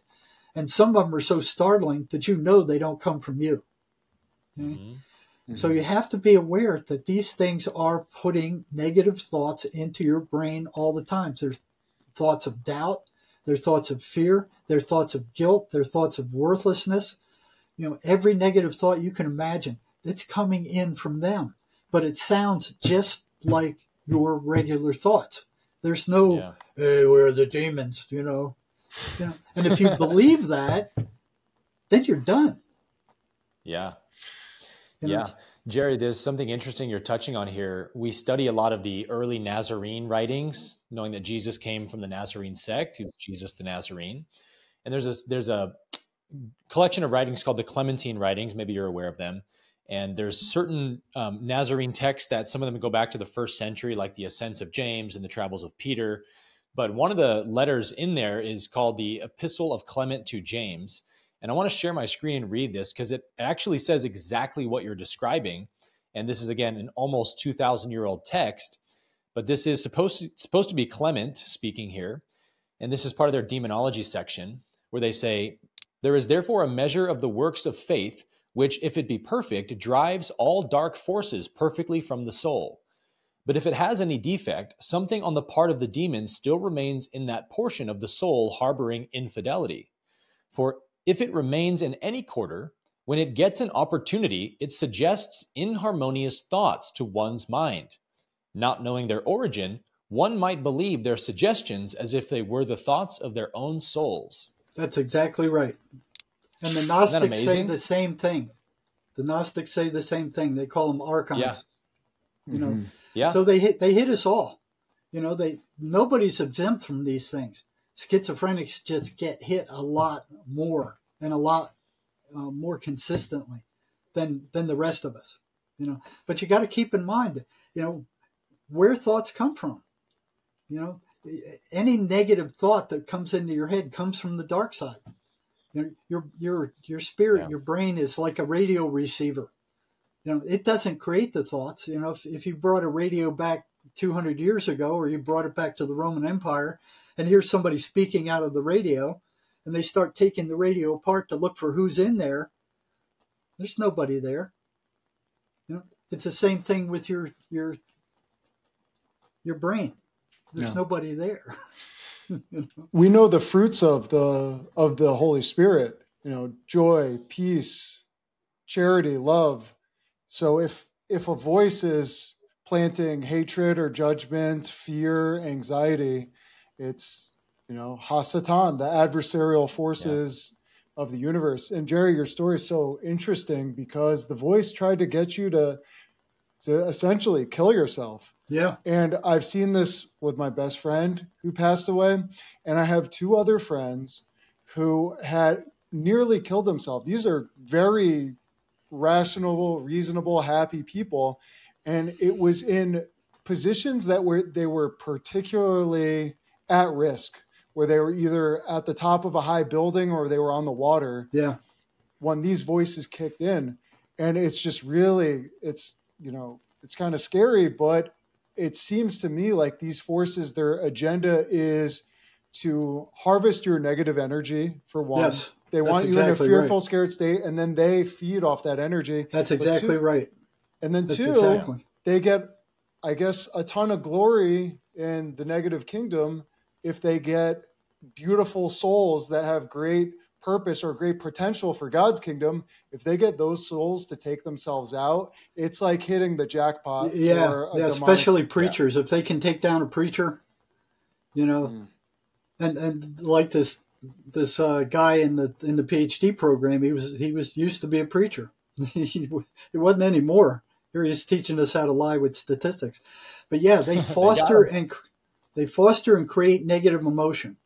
And some of them are so startling that they don't come from you. Okay? Mm-hmm. So you have to be aware that these things are putting negative thoughts into your brain all the time. They're thoughts of doubt. They're thoughts of fear. They're thoughts of guilt. They're thoughts of worthlessness. Every negative thought you can imagine, it's coming in from them. But it sounds just like your regular thoughts. There's no, hey, we're the demons, And if you believe that, then you're done. Yeah. Jerry, there's something interesting you're touching on here. We study a lot of the early Nazarene writings, knowing that Jesus came from the Nazarene sect. He was Jesus the Nazarene. And there's a collection of writings called the Clementine writings. Maybe you're aware of them. And there's certain Nazarene texts that some of them go back to the 1st century, like the Ascents of James and the Travels of Peter. But one of the letters in there is called the Epistle of Clement to James. And I want to share my screen and read this because it actually says exactly what you're describing. And this is, again, an almost 2,000-year-old text. But this is supposed to be Clement speaking here. And this is part of their demonology section, where they say, there is therefore a measure of the works of faith, which, if it be perfect, drives all dark forces perfectly from the soul. But if it has any defect, something on the part of the demon still remains in that portion of the soul harboring infidelity. For if it remains in any quarter, when it gets an opportunity, it suggests inharmonious thoughts to one's mind. Not knowing their origin, one might believe their suggestions as if they were the thoughts of their own souls. That's exactly right. And the Gnostics say the same thing. The Gnostics say the same thing. They call them archons. Yeah. So they hit us all. Nobody's exempt from these things. Schizophrenics just get hit a lot more and a lot more consistently than the rest of us. But you got to keep in mind, where thoughts come from. Any negative thought that comes into your head comes from the dark side. Your spirit, your brain is like a radio receiver. It doesn't create the thoughts. If you brought a radio back 200 years ago, or you brought it back to the Roman Empire, and here's somebody speaking out of the radio, and they start taking the radio apart to look for who's in there, there's nobody there. It's the same thing with your brain. There's nobody there. We know the fruits of the Holy Spirit, joy, peace, charity, love. So if a voice is planting hatred or judgment, fear, anxiety, it's, Hasatan, the adversarial forces of the universe. And Jerry, your story is so interesting because the voice tried to get you to essentially kill yourself. Yeah. And I've seen this with my best friend who passed away. And I have 2 other friends who had nearly killed themselves. These are very rational, reasonable, happy people. And it was in positions that they were particularly at risk, where they were either at the top of a high building or they were on the water. Yeah. When these voices kicked in, and it's just really, it's kind of scary, but it seems to me like these forces, their agenda is to harvest your negative energy, for one. Yes, they want you in a fearful, scared state, and then they feed off that energy. That's exactly right. And then two, they get, I guess, a ton of glory in the negative kingdom if they get beautiful souls that have great purpose or great potential for God's kingdom. If they get those souls to take themselves out, it's like hitting the jackpot. Yeah, especially preachers. If they can take down a preacher, and like this guy in the PhD program, he was used to be a preacher. He wasn't anymore. Here he's teaching us how to lie with statistics. But yeah, they foster and create negative emotion.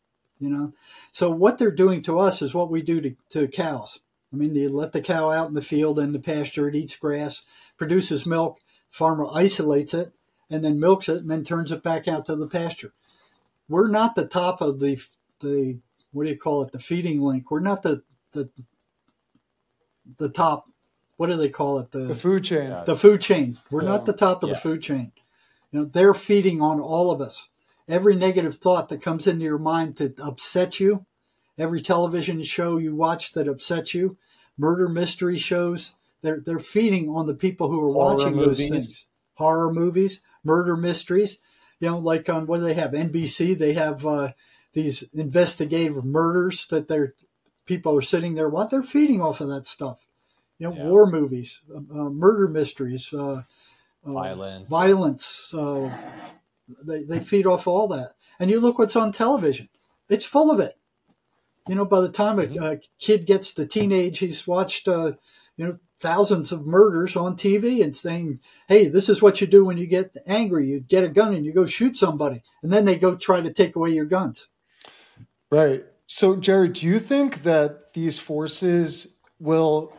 So what they're doing to us is what we do to cows. I mean, you let the cow out in the field in the pasture, it eats grass, produces milk, farmer isolates it, and then milks it, and then turns it back out to the pasture. We're not the top of the what do you call it, the feeding link. We're not the top, what do they call it? The food chain. The food chain. We're not the top of the food chain. They're feeding on all of us. Every negative thought that comes into your mind that upsets you, every television show you watch that upsets you, murder mystery shows, they're feeding on the people who are watching those things. Horror movies, murder mysteries. Like on, what do they have? NBC, they have these investigative murders that people are sitting there. What they're feeding off of that stuff. War movies, murder mysteries, violence. They feed off all that. And you look what's on television. It's full of it. By the time a kid gets to teenage, he's watched, thousands of murders on TV and saying, hey, this is what you do when you get angry. You get a gun and you go shoot somebody. And then they go try to take away your guns. Right. So, Jared, do you think that these forces will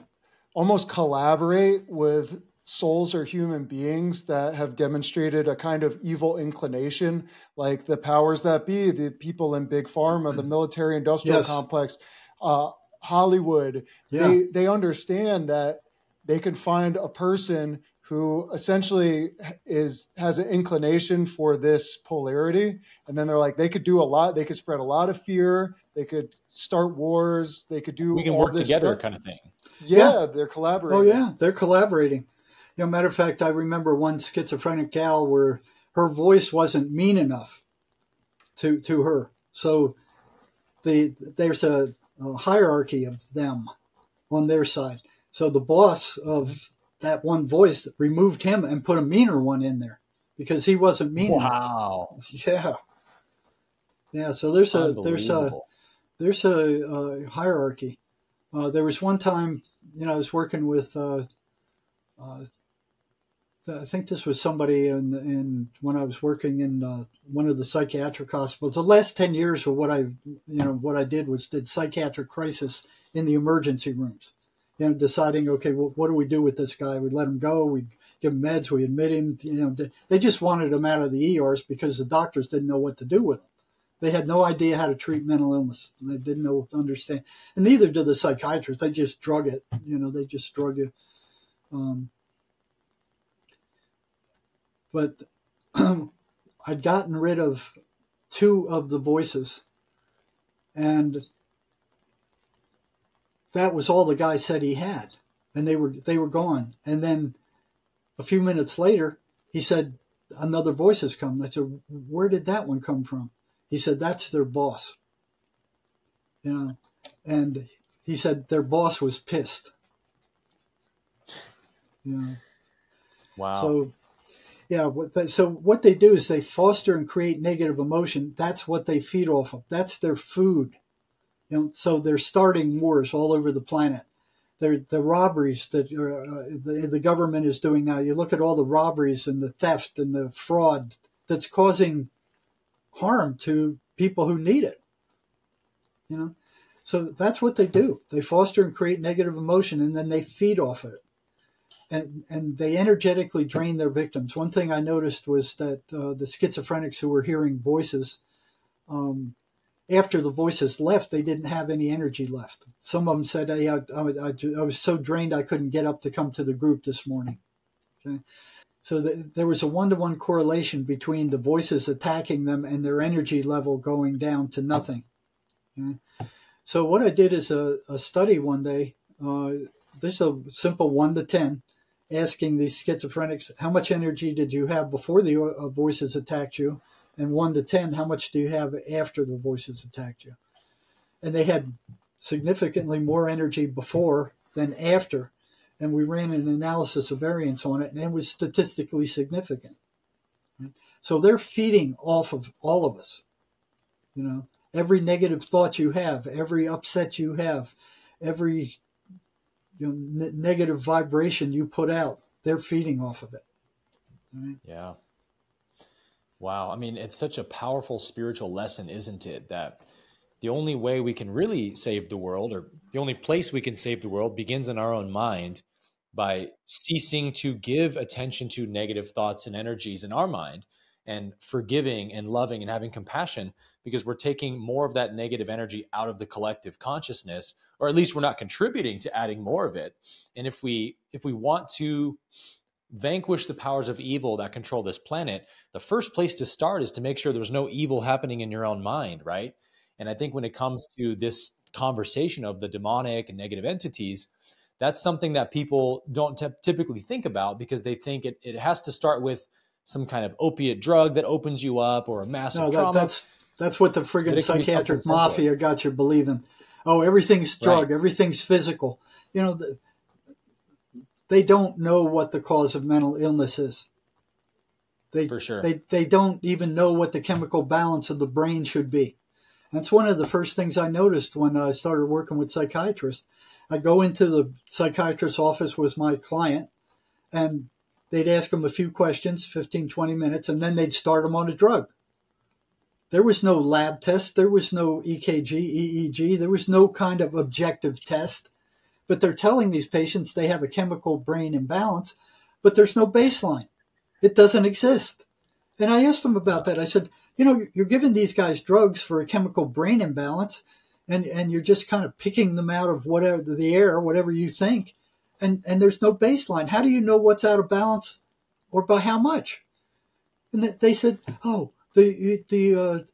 almost collaborate with souls or human beings that have demonstrated a kind of evil inclination, like the powers that be, the people in big pharma, the military industrial complex, Hollywood? They understand that they can find a person who essentially has an inclination for this polarity. And then they're like, they could do a lot. They could spread a lot of fear. They could start wars. They could do we can all work this together stuff. Kind of thing. Yeah, they're collaborating. Oh, yeah, they're collaborating. Matter of fact, I remember one schizophrenic gal where her voice wasn't mean enough to her. So there's a hierarchy of them on their side. So the boss of that one voice removed him and put a meaner one in there because he wasn't mean enough. Wow. Yeah. So there's a hierarchy. There was one time, I was working with, I think this was somebody when I was working in one of the psychiatric hospitals. The last 10 years of what I did psychiatric crisis in the emergency rooms. Deciding, okay, well, what do we do with this guy? We let him go. We give him meds. We admit him. They just wanted him out of the ERs because the doctors didn't know what to do with him. They had no idea how to treat mental illness. They didn't understand. And neither did the psychiatrists. They just drug it. They just drug you. But I'd gotten rid of 2 of the voices. And that was all the guy said he had. And they were gone. And then a few minutes later, he said, another voice has come. I said, where did that one come from? He said, that's their boss. And he said their boss was pissed. Wow. So, what they do is they foster and create negative emotion. That's what they feed off of. That's their food. So they're starting wars all over the planet. The robberies that the government is doing now. You look at all the robberies and the theft and the fraud that's causing harm to people who need it. So that's what they do. They foster and create negative emotion, and then they feed off of it. and they energetically drain their victims. One thing I noticed was that the schizophrenics who were hearing voices, after the voices left, they didn't have any energy left. Some of them said, hey, I was so drained I couldn't get up to come to the group this morning. Okay? So there was a one-to-one correlation between the voices attacking them and their energy level going down to nothing. Okay? So what I did is a study one day. This is a simple 1 to 10, asking these schizophrenics, how much energy did you have before the voices attacked you? And 1 to 10, how much do you have after the voices attacked you? And they had significantly more energy before than after. And we ran an analysis of variance on it, and it was statistically significant. Right? So they're feeding off of all of us. You know, every negative thought you have, every upset you have, every negative vibration you put out, they're feeding off of it. Right? Yeah. Wow. I mean, it's such a powerful spiritual lesson, isn't it? That the only way we can really save the world, or the only place we can save the world, begins in our own mind by ceasing to give attention to negative thoughts and energies in our mind, and forgiving and loving and having compassion, because we're taking more of that negative energy out of the collective consciousness, or at least we're not contributing to adding more of it. And if we want to vanquish the powers of evil that control this planet, the first place to start is to make sure there's no evil happening in your own mind, right? And I think when it comes to this conversation of the demonic and negative entities, that's something that people don't typically think about, because they think it has to start with some kind of opiate drug that opens you up, or a massive trauma. That's what the friggin' psychiatric mafia got you believing. Oh, everything's drug, right. Everything's physical. You know, they don't know what the cause of mental illness is. For sure. They don't even know what the chemical balance of the brain should be. That's one of the first things I noticed when I started working with psychiatrists. I go into the psychiatrist's office with my client, and they'd ask them a few questions, 15, 20 minutes, and then they'd start them on a drug. There was no lab test. There was no EKG, EEG. There was no kind of objective test. But they're telling these patients they have a chemical brain imbalance, but there's no baseline. It doesn't exist. And I asked them about that. I said, you know, you're giving these guys drugs for a chemical brain imbalance, and you're just kind of picking them out of whatever the air, whatever you think, and there's no baseline. How do you know what's out of balance, or by how much? And they said, oh, the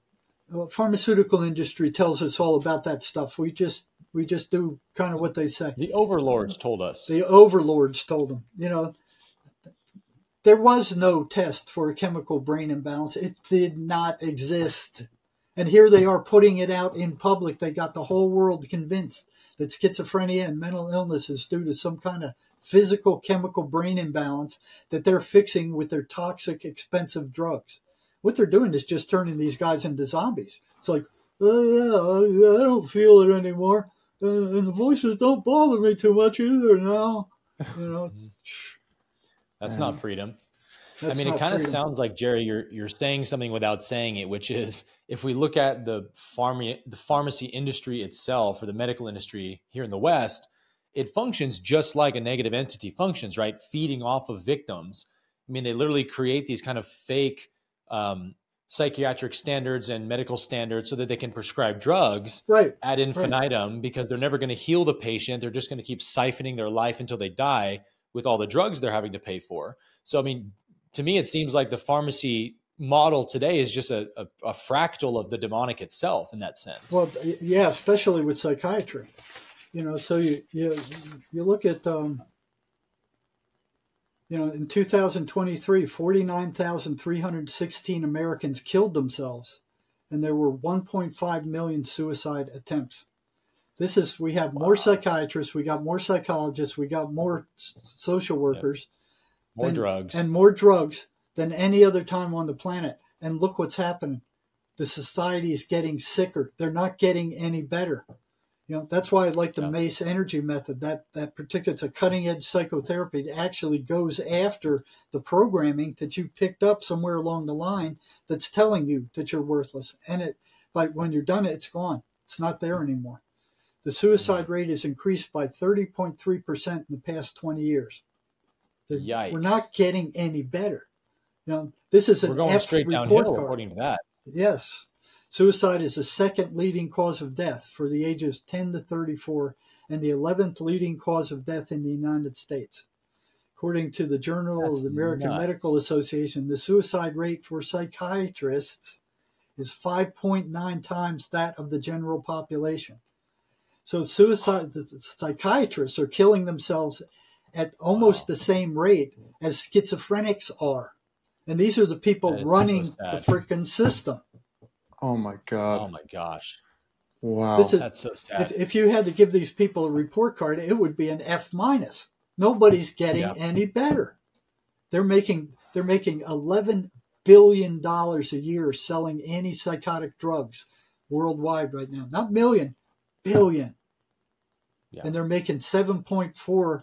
pharmaceutical industry tells us all about that stuff. We just do kind of what they say. The overlords told us. The overlords told them. You know, there was no test for a chemical brain imbalance. It did not exist. And here they are putting it out in public. They got the whole world convinced that schizophrenia and mental illness is due to some kind of physical chemical brain imbalance that they're fixing with their toxic, expensive drugs. What they're doing is just turning these guys into zombies. It's like, oh, yeah, I don't feel it anymore. And the voices don't bother me too much either now. You know, that's not freedom. I mean, it kind of sounds like, Jerry, you're saying something without saying it, which is, if we look at the pharmacy industry itself, or the medical industry here in the West, it functions just like a negative entity functions, right? Feeding off of victims. I mean, they literally create these kind of fake psychiatric standards and medical standards so that they can prescribe drugs ad infinitum, because they're never going to heal the patient. They're just going to keep siphoning their life until they die with all the drugs they're having to pay for. So, I mean, to me, it seems like the pharmacy model today is just a fractal of the demonic itself in that sense. Well, yeah, especially with psychiatry. You know, so you look at, you know, in 2023, 49,316 Americans killed themselves, and there were 1.5 million suicide attempts. We have more psychiatrists, we got more psychologists, we got more social workers. More drugs. And more drugs than any other time on the planet. And look what's happening. The society is getting sicker. They're not getting any better. You know, that's why I like the MACE energy method. That particular, it's a cutting edge psychotherapy. It actually goes after the programming that you picked up somewhere along the line that's telling you that you're worthless. And when you're done, it's gone. It's not there anymore. The suicide rate has increased by 30.3% in the past 20 years. Yikes. We're not getting any better. This is an We're going F straight report downhill card. according to that. Yes. Suicide is the second leading cause of death for the ages 10 to 34 and the 11th leading cause of death in the United States. According to the Journal That's of the American nuts. Medical Association, the suicide rate for psychiatrists is 5.9 times that of the general population. So the psychiatrists are killing themselves at almost the same rate as schizophrenics are. And these are the people running the frickin' system. Oh my God. Oh my gosh. Wow. That's so sad. If you had to give these people a report card, it would be an F-. Nobody's getting any better. They're making $11 billion a year selling antipsychotic drugs worldwide right now. Not million, billion. Yeah. And they're making 7.4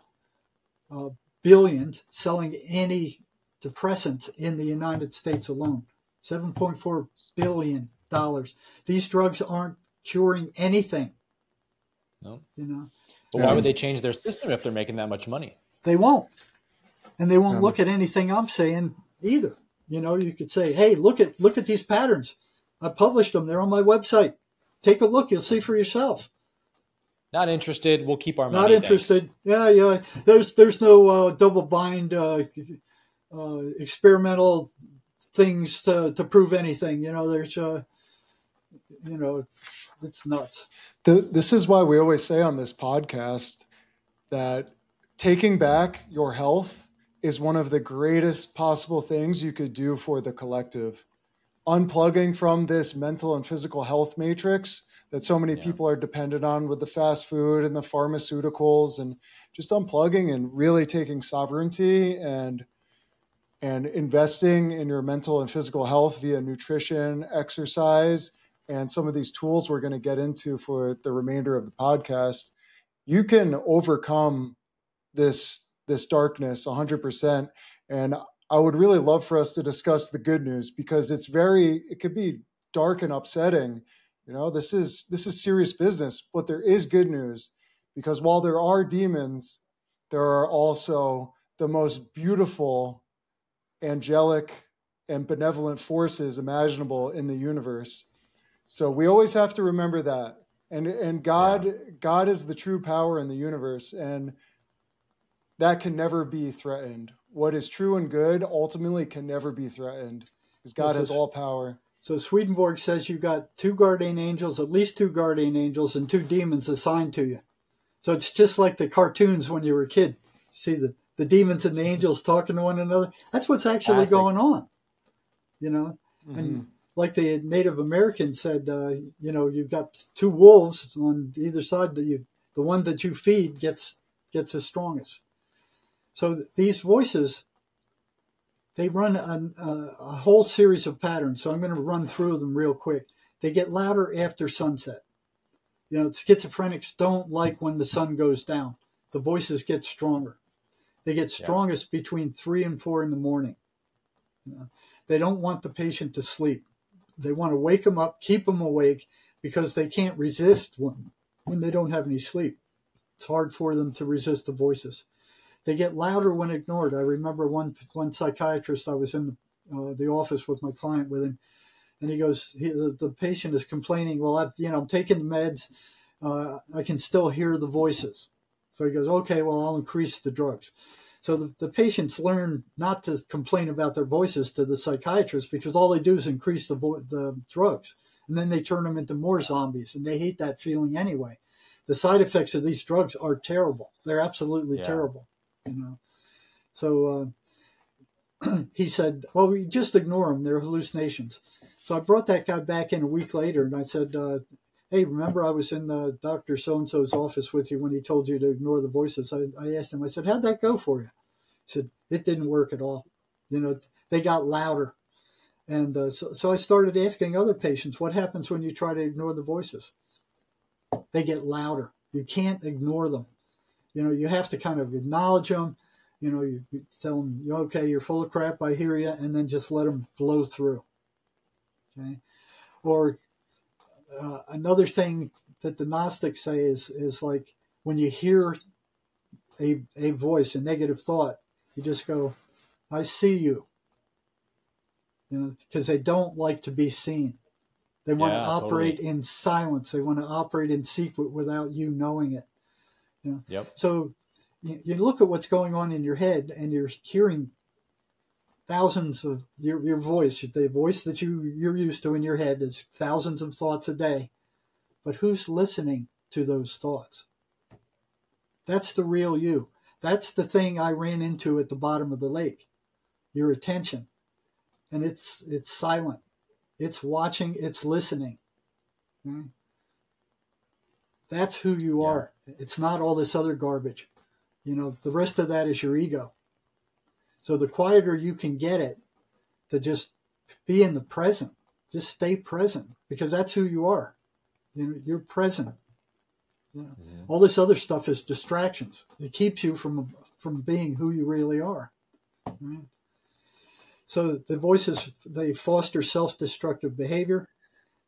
billion selling antidepressants in the United States alone. $7.4 billion. These drugs aren't curing anything. No. But why would they change their system if they're making that much money? They won't. And they won't look at anything I'm saying either. You could say, hey, look at these patterns. I published them. They're on my website. Take a look. You'll see for yourself. Not interested. We'll keep our money. Not interested. Thanks. Yeah. There's no double blind experimental things to prove anything. There's it's nuts. This is why we always say on this podcast that taking back your health is one of the greatest possible things you could do for the collective. Unplugging from this mental and physical health matrix that so many people are dependent on with the fast food and the pharmaceuticals, and just unplugging and really taking sovereignty and investing in your mental and physical health via nutrition, exercise, and some of these tools we're going to get into for the remainder of the podcast, you can overcome this darkness 100%. And I would really love for us to discuss the good news, because it could be dark and upsetting. This is serious business, but there is good news, because while there are demons, there are also the most beautiful, angelic, and benevolent forces imaginable in the universe. So we always have to remember that. And God is the true power in the universe, and that can never be threatened. What is true and good ultimately can never be threatened, because God has all power. So Swedenborg says you've got two guardian angels, at least two guardian angels, and two demons assigned to you. So it's just like the cartoons when you were a kid. See the demons and the angels talking to one another. That's what's actually going on. And like the Native Americans said, you've got two wolves on either side. The one that you feed gets the strongest. So these voices, they run a whole series of patterns. So I'm going to run through them real quick. They get louder after sunset. Schizophrenics don't like when the sun goes down. The voices get stronger. They get strongest between 3 and 4 in the morning. They don't want the patient to sleep. They want to wake them up, keep them awake, because they can't resist when they don't have any sleep. It's hard for them to resist the voices. They get louder when ignored. I remember one psychiatrist, I was in the office with my client with him, and he goes, the patient is complaining, well, I'm taking the meds. I can still hear the voices. So he goes, okay, well, I'll increase the drugs. So the patients learn not to complain about their voices to the psychiatrist, because all they do is increase the drugs. And then they turn them into more zombies, and they hate that feeling anyway. The side effects of these drugs are terrible. They're absolutely terrible. So he said, well, we just ignore them. They're hallucinations. So I brought that guy back in a week later, and I said, hey, remember I was in Dr. So-and-so's office with you when he told you to ignore the voices. I asked him, I said, how'd that go for you? He said, it didn't work at all. They got louder. And so I started asking other patients, what happens when you try to ignore the voices? They get louder. You can't ignore them. You have to kind of acknowledge them. You tell them, okay, you're full of crap, I hear you, and then just let them blow through. Okay. Or another thing that the Gnostics say is like when you hear a voice, a negative thought, You just go, I see you. You know, because they don't like to be seen. They want to operate in silence. They want to operate in secret without you knowing it. You know? Yep. So you look at what's going on in your head, and you're hearing thousands of your voice. The voice that you're used to in your head is thousands of thoughts a day. But who's listening to those thoughts? That's the real you. That's the thing I ran into at the bottom of the lake. Your attention. And it's silent. It's watching, it's listening. Okay? That's who you are. It's not all this other garbage. You know, the rest of that is your ego. So the quieter you can get it to just be in the present, just stay present, because that's who you are. You know, you're present. You know, all this other stuff is distractions. It keeps you from being who you really are. Right? So the voices, they foster self-destructive behavior.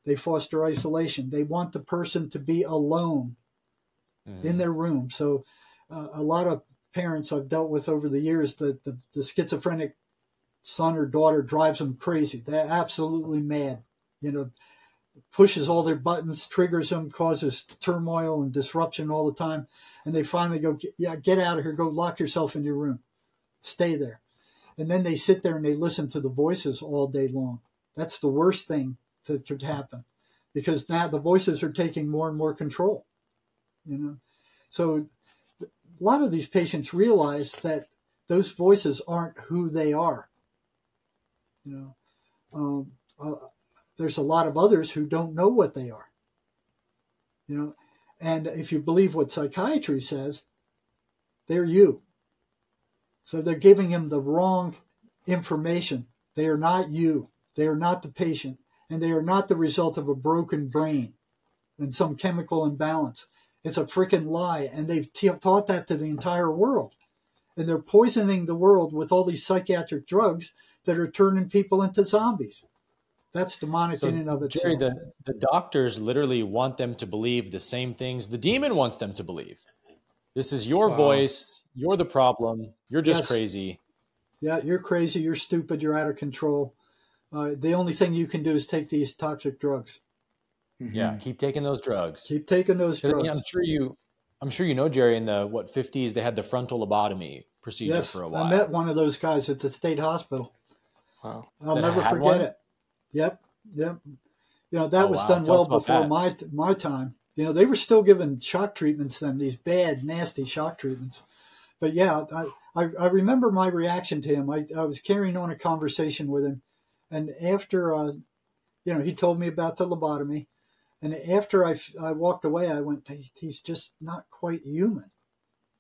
They foster isolation. They want the person to be alone in their room. So a lot of parents I've dealt with over the years, the schizophrenic son or daughter drives them crazy. They're absolutely mad. You know, pushes all their buttons, triggers them, causes turmoil and disruption all the time. And they finally go, get out of here. Go lock yourself in your room. Stay there. And then they sit there and they listen to the voices all day long. That's the worst thing that could happen, because now the voices are taking more and more control. You know, so a lot of these patients realize that those voices aren't who they are. You know, there's a lot of others who don't know what they are. You know, and if you believe what psychiatry says, they're you. So they're giving him the wrong information. They are not you. They are not the patient. And they are not the result of a broken brain and some chemical imbalance. It's a freaking lie. And they've taught that to the entire world. And they're poisoning the world with all these psychiatric drugs that are turning people into zombies. That's demonic in and of itself. Jerry, the doctors literally want them to believe the same things the demon wants them to believe. This is your voice. You're the problem. You're just crazy. Yeah, you're crazy. You're stupid. You're out of control. The only thing you can do is take these toxic drugs. Yeah, keep taking those drugs. Keep taking those drugs. I'm sure you know, Jerry, in the 50s, they had the frontal lobotomy procedure for a while. I met one of those guys at the state hospital. Wow. I'll never forget it. Yep. You know, that was done well before my time. You know, they were still giving shock treatments then, these bad, nasty shock treatments. But yeah, I remember my reaction to him. I was carrying on a conversation with him. And after, you know, he told me about the lobotomy. And after I walked away, I went, he's just not quite human.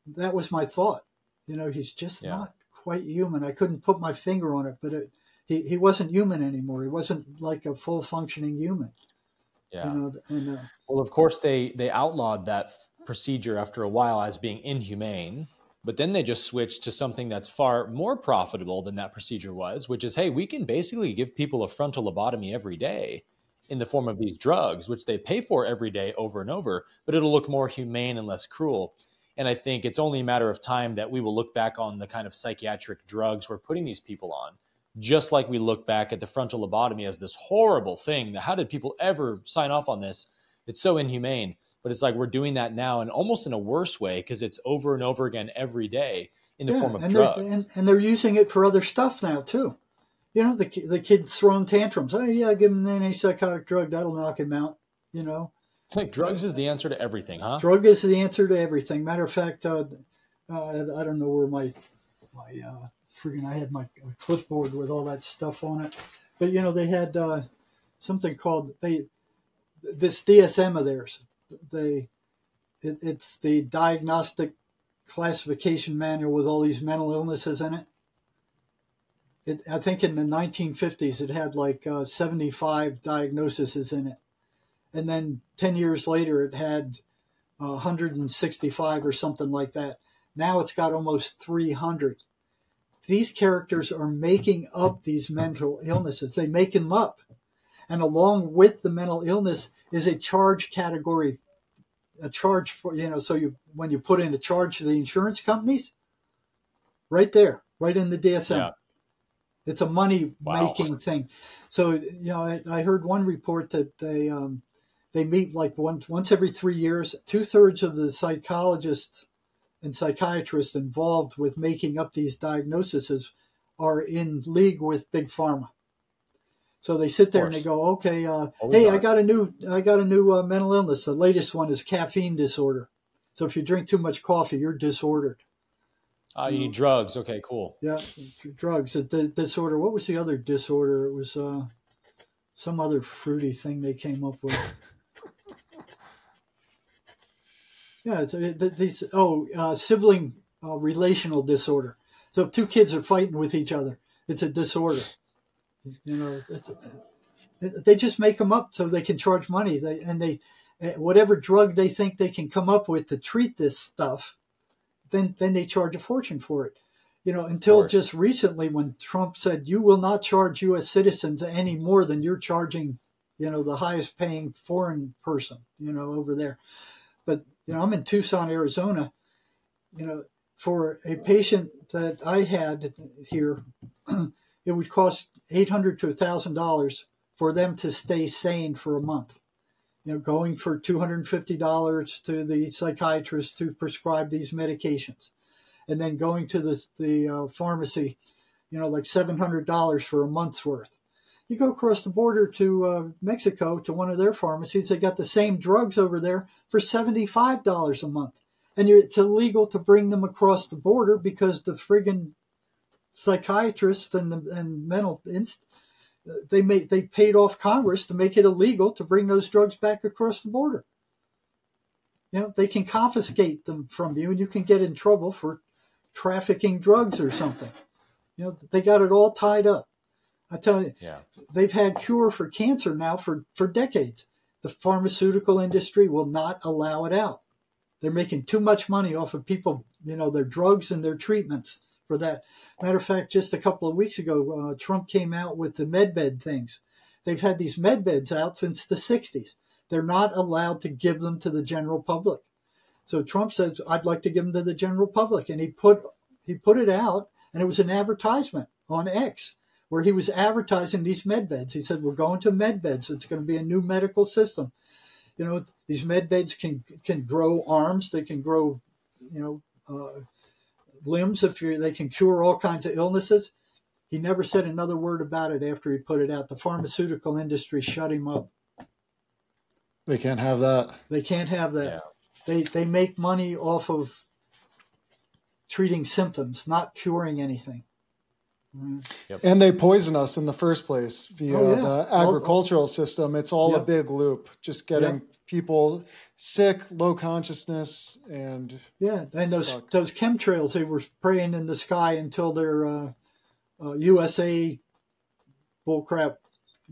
That was my thought. You know, he's just not quite human. I couldn't put my finger on it, but he wasn't human anymore. He wasn't like a full functioning human. Yeah. You know, and, well, of course, they outlawed that procedure after a while as being inhumane. But then they just switched to something that's far more profitable than that procedure was, which is, hey, we can basically give people a frontal lobotomy every day in the form of these drugs, which they pay for every day over and over, but it'll look more humane and less cruel. And I think it's only a matter of time that we will look back on the kind of psychiatric drugs we're putting these people on, just like we look back at the frontal lobotomy as this horrible thing. How did people ever sign off on this? It's so inhumane. But it's like we're doing that now, and almost in a worse way, because it's over and over again every day in the form of drugs. And they're using it for other stuff now, too. You know, the kid's throwing tantrums. Oh, yeah, give him an antipsychotic drug. That'll knock him out, you know. Like drugs is the answer to everything, huh? Drug is the answer to everything. Matter of fact, I don't know where my I had my clipboard with all that stuff on it. But, you know, they had something called, this DSM of theirs. It's the diagnostic classification manual with all these mental illnesses in it. I think in the 1950s it had like 75 diagnoses in it, and then 10 years later it had 165 or something like that. Now it's got almost 300. These characters are making up these mental illnesses. They make them up. And along with the mental illness is a charge category, a charge for, you know, so when you put in a charge to the insurance companies, right there, right in the DSM. Yeah. It's a money-making thing. So, I heard one report that they meet like once every 3 years. 2/3 of the psychologists and psychiatrists involved with making up these diagnoses are in league with Big Pharma. So they sit there and they go, okay, hey, I got a new mental illness. The latest one is caffeine disorder. So if you drink too much coffee, you're disordered. You need drugs. Okay, cool. Yeah, drugs. The disorder. What was the other disorder? It was some other fruity thing they came up with. Yeah, sibling relational disorder. So if two kids are fighting with each other, it's a disorder. They just make them up so they can charge money. Whatever drug they think they can come up with to treat this stuff, then they charge a fortune for it. Until just recently when Trump said, you will not charge U.S. citizens any more than you're charging, the highest paying foreign person, over there. But, I'm in Tucson, Arizona, for a patient that I had here, it would cost $800 to $1,000 for them to stay sane for a month. Going for $250 to the psychiatrist to prescribe these medications, and then going to the pharmacy, like $700 for a month's worth. You go across the border to Mexico to one of their pharmacies, they got the same drugs over there for $75 a month. And it's illegal to bring them across the border because the friggin' psychiatrists and mental they paid off Congress to make it illegal to bring those drugs back across the border. They can confiscate them from you, and you can get in trouble for trafficking drugs or something. They got it all tied up. I tell you, They've had cure for cancer now for decades. The pharmaceutical industry will not allow it out. They're making too much money off of people, their drugs and their treatments for that. Matter of fact, just a couple of weeks ago, Trump came out with the medbed things. They've had these medbeds out since the 60s. They're not allowed to give them to the general public. So Trump says, I'd like to give them to the general public. And he put it out, and it was an advertisement on X where he was advertising these medbeds. He said, we're going to medbeds. It's going to be a new medical system. These medbeds can grow arms. They can grow, limbs. They can cure all kinds of illnesses. He never said another word about it after he put it out. The pharmaceutical industry shut him up. They can't have that. They can't have that. Yeah. They make money off of treating symptoms, not curing anything. Yep. And they poison us in the first place via the agricultural system. It's all a big loop, just getting people sick, low consciousness, and those chemtrails they were spraying in the sky until their USA bullcrap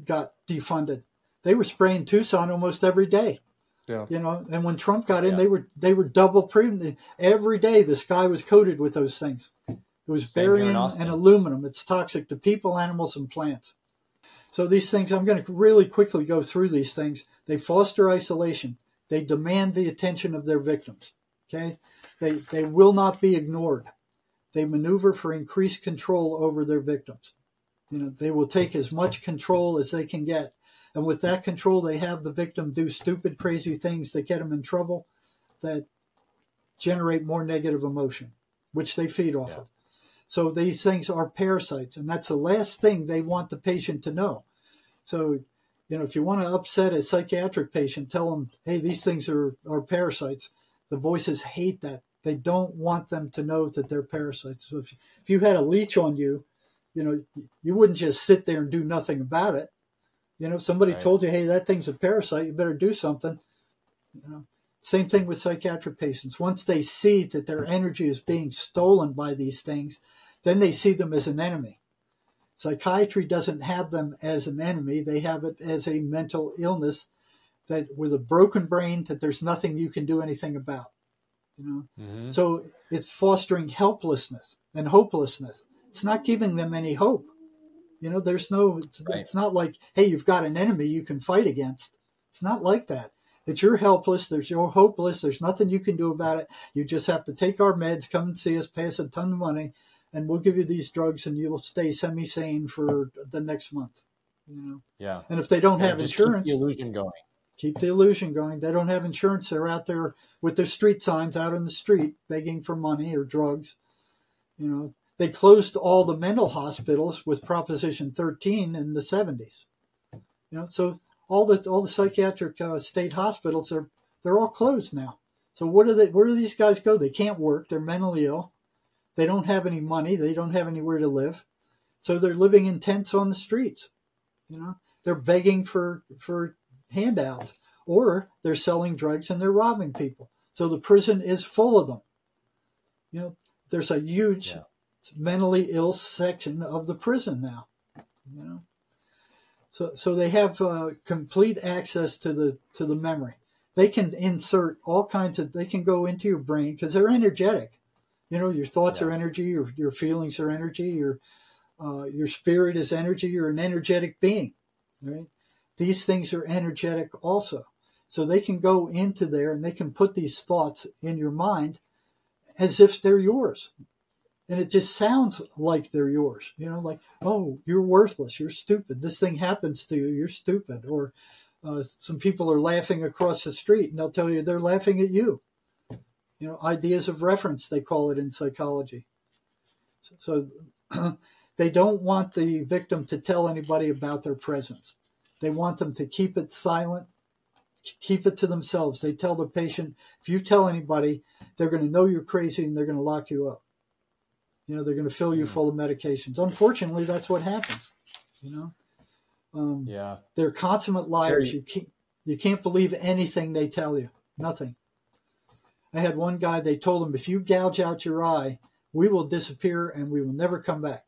got defunded. They were spraying Tucson almost every day. Yeah. And when Trump got in, they were double premium. Every day the sky was coated with those things. It was barium and aluminum. It's toxic to people, animals, and plants. So these things, I'm going to really quickly go through these things. They foster isolation. They demand the attention of their victims. Okay? They will not be ignored. They maneuver for increased control over their victims. They will take as much control as they can get. And with that control, they have the victim do stupid, crazy things that get them in trouble, that generate more negative emotion, which they feed off of. So these things are parasites, and that's the last thing they want the patient to know. So, if you want to upset a psychiatric patient, tell them, hey, these things are parasites. The voices hate that. They don't want them to know that they're parasites. So if you had a leech on you, you wouldn't just sit there and do nothing about it. Somebody told you, hey, that thing's a parasite, you better do something. Same thing with psychiatric patients. Once they see that their energy is being stolen by these things, then they see them as an enemy. Psychiatry doesn't have them as an enemy. They have it as a mental illness that with a broken brain that there's nothing you can do anything about. Mm-hmm. So it's fostering helplessness and hopelessness. It's not giving them any hope. It's not like, hey, you've got an enemy you can fight against. It's not like that. It's you're helpless. You're hopeless. There's nothing you can do about it. You just have to take our meds, come and see us, pay us a ton of money, and we'll give you these drugs and you'll stay semi-sane for the next month. Yeah. And if they don't have insurance, keep the illusion going. Keep the illusion going. They don't have insurance. They're out there with their street signs out on the street begging for money or drugs. They closed all the mental hospitals with Proposition 13 in the 70s. So all the psychiatric state hospitals they're all closed now. So where do these guys go? They can't work. They're mentally ill. They don't have any money. They don't have anywhere to live. So they're living in tents on the streets. They're begging for handouts, or they're selling drugs and they're robbing people. So the prison is full of them. There's a huge mentally ill section of the prison now. So they have complete access to the memory. They can insert all kinds of. They can go into your brain because they're energetic. Your thoughts are energy. Your feelings are energy. Your spirit is energy. You're an energetic being, right? These things are energetic also. So they can go into there and they can put these thoughts in your mind as if they're yours. And it just sounds like they're yours, like, oh, you're worthless. You're stupid. This thing happens to you. You're stupid. Or some people are laughing across the street and they'll tell you they're laughing at you. Ideas of reference, they call it in psychology. So they don't want the victim to tell anybody about their presence. They want them to keep it silent, keep it to themselves. They tell the patient, if you tell anybody, they're going to know you're crazy and they're going to lock you up. They're going to fill you full of medications. Unfortunately, that's what happens. They're consummate liars. You can't believe anything they tell you. Nothing. I had one guy, they told him, if you gouge out your eye, we will disappear and we will never come back.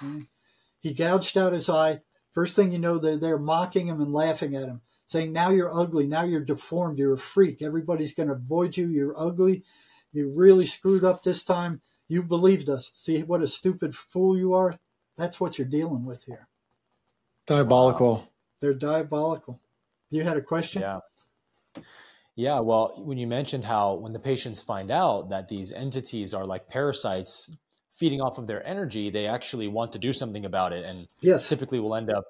Okay? He gouged out his eye. First thing you know, they're mocking him and laughing at him, saying, now you're ugly, now you're deformed, you're a freak. Everybody's going to avoid you. You're ugly. You really screwed up this time. You believed us. See what a stupid fool you are? That's what you're dealing with here. Diabolical. Wow. They're diabolical. You had a question? Yeah. Yeah. Well, when you mentioned how when the patients find out that these entities are like parasites feeding off of their energy, they actually want to do something about it, and typically will end up,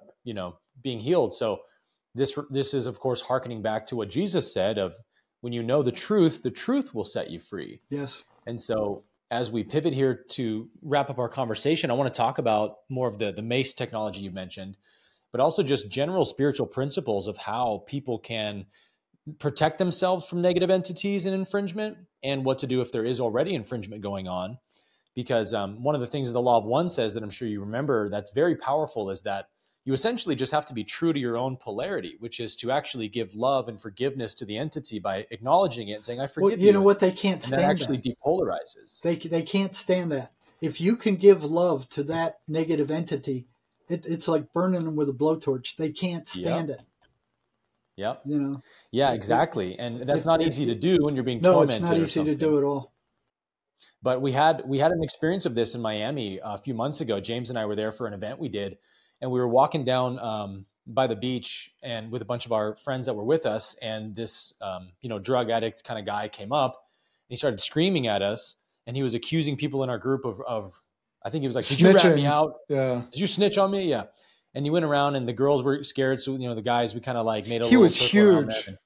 being healed. So this is, of course, hearkening back to what Jesus said of when you know the truth will set you free. Yes. And so as we pivot here to wrap up our conversation, I want to talk about more of the MACE technology you mentioned, but also just general spiritual principles of how people can protect themselves from negative entities and infringement, and what to do if there is already infringement going on. Because one of the things the Law of One says that I'm sure you remember that's very powerful is that you essentially just have to be true to your own polarity, which is to actually give love and forgiveness to the entity by acknowledging it and saying, I forgive you. You know what? They can't stand that. And that actually depolarizes. They can't stand that. If you can give love to that negative entity, it's like burning them with a blowtorch. They can't stand it. Yep. Yeah, exactly. And that's not easy to do when you're being No, tormented. it's not easy to do at all. But we had an experience of this in Miami a few months ago. James and I were there for an event we did, and we were walking down by the beach and with a bunch of our friends that were with us, and this drug addict kind of guy came up and he started screaming at us, and he was accusing people in our group of I think he was like, did you rat me out? Yeah. Did you snitch on me? Yeah. And he went around and the girls were scared. So, the guys, we kind of like made a He little was circle around huge. them.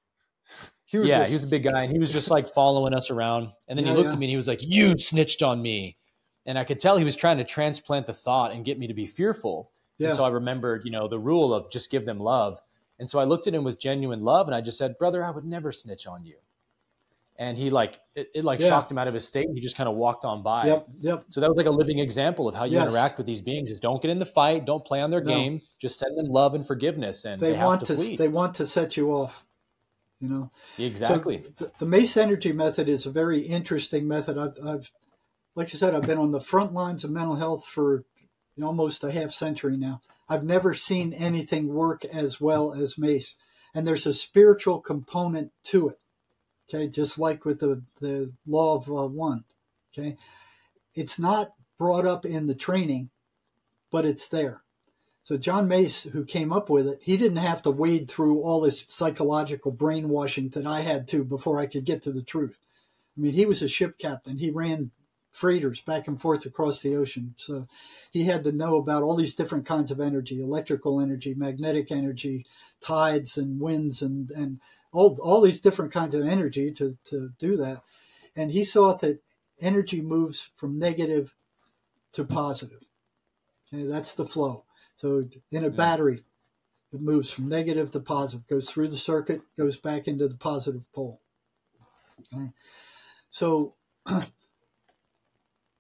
He was he was a big guy, and he was just like following us around. And then he looked at me and he was like, you snitched on me. And I could tell he was trying to transplant the thought and get me to be fearful. Yeah. And so I remembered, the rule of just give them love. And so I looked at him with genuine love and I just said, brother, I would never snitch on you. And he shocked him out of his state. He just kind of walked on by. Yep. So that was like a living example of how you interact with these beings is don't get in the fight. Don't play on their game. Just send them love and forgiveness. And they have to flee. They want to set you off. Exactly. So the Mace energy method is a very interesting method. I've like I said, I've been on the front lines of mental health for almost a half century now. I've never seen anything work as well as Mace. And there's a spiritual component to it. Okay, just like with the Law of One. Okay, it's not brought up in the training, but it's there. So John Mace, who came up with it, he didn't have to wade through all this psychological brainwashing that I had to before I could get to the truth. I mean, he was a ship captain. He ran freighters back and forth across the ocean. So he had to know about all these different kinds of energy, electrical energy, magnetic energy, tides and winds, and all these different kinds of energy to do that. And he saw that energy moves from negative to positive. Okay, that's the flow. So in a battery, it moves from negative to positive, goes through the circuit, goes back into the positive pole. Okay. So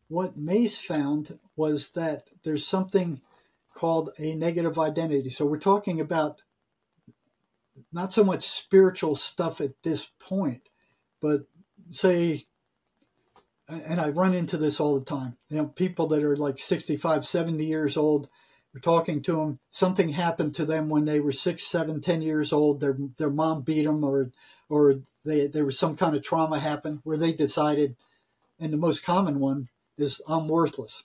what Mace found was that there's something called a negative identity. So we're talking about not so much spiritual stuff at this point, but say, and I run into this all the time, people that are like 65, 70 years old, we're talking to them, something happened to them when they were 6, 7, 10 years old, their mom beat them, or there was some kind of trauma happened where they decided, and the most common one is, I'm worthless,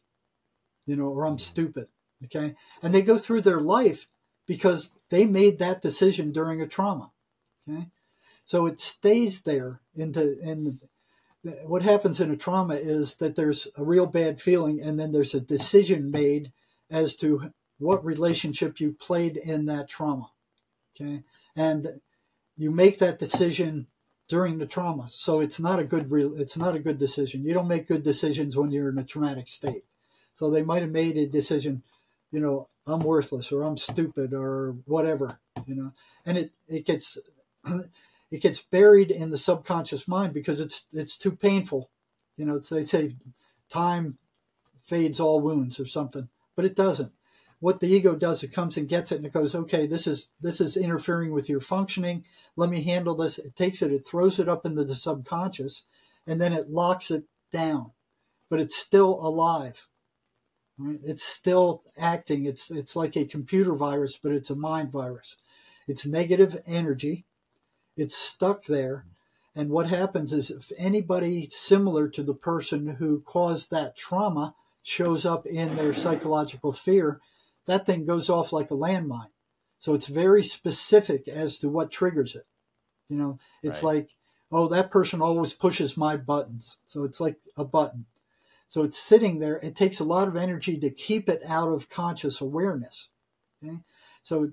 or I'm stupid, okay? And they go through their life because they made that decision during a trauma, okay? So it stays there. What happens in a trauma is that there's a real bad feeling, and then there's a decision made as to what relationship you played in that trauma, okay? And you make that decision during the trauma, so it's not a good decision. You don't make good decisions when you're in a traumatic state. So they might have made a decision, I'm worthless, or I'm stupid, or whatever, and it gets buried in the subconscious mind because it's too painful. They say time fades all wounds or something, but it doesn't. What the ego does, it comes and gets it, and it goes, okay, this is interfering with your functioning. Let me handle this. It takes it, it throws it up into the subconscious, and then it locks it down. But it's still alive. Right? It's still acting. It's like a computer virus, but it's a mind virus. It's negative energy. It's stuck there. And what happens is, if anybody similar to the person who caused that trauma shows up in their psychological fear, that thing goes off like a landmine. So it's very specific as to what triggers it. It's right. Like, oh, that person always pushes my buttons. So it's like a button. So it's sitting there. It takes a lot of energy to keep it out of conscious awareness. Okay? So,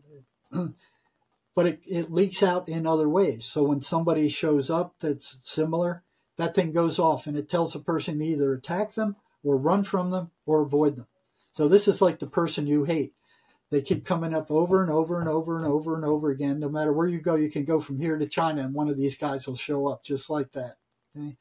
but it leaks out in other ways. So when somebody shows up that's similar, that thing goes off, and it tells the person to either attack them or run from them or avoid them. So this is like the person you hate. They keep coming up over and over and over and over and over again. No matter where you go, you can go from here to China, and one of these guys will show up just like that. Okay?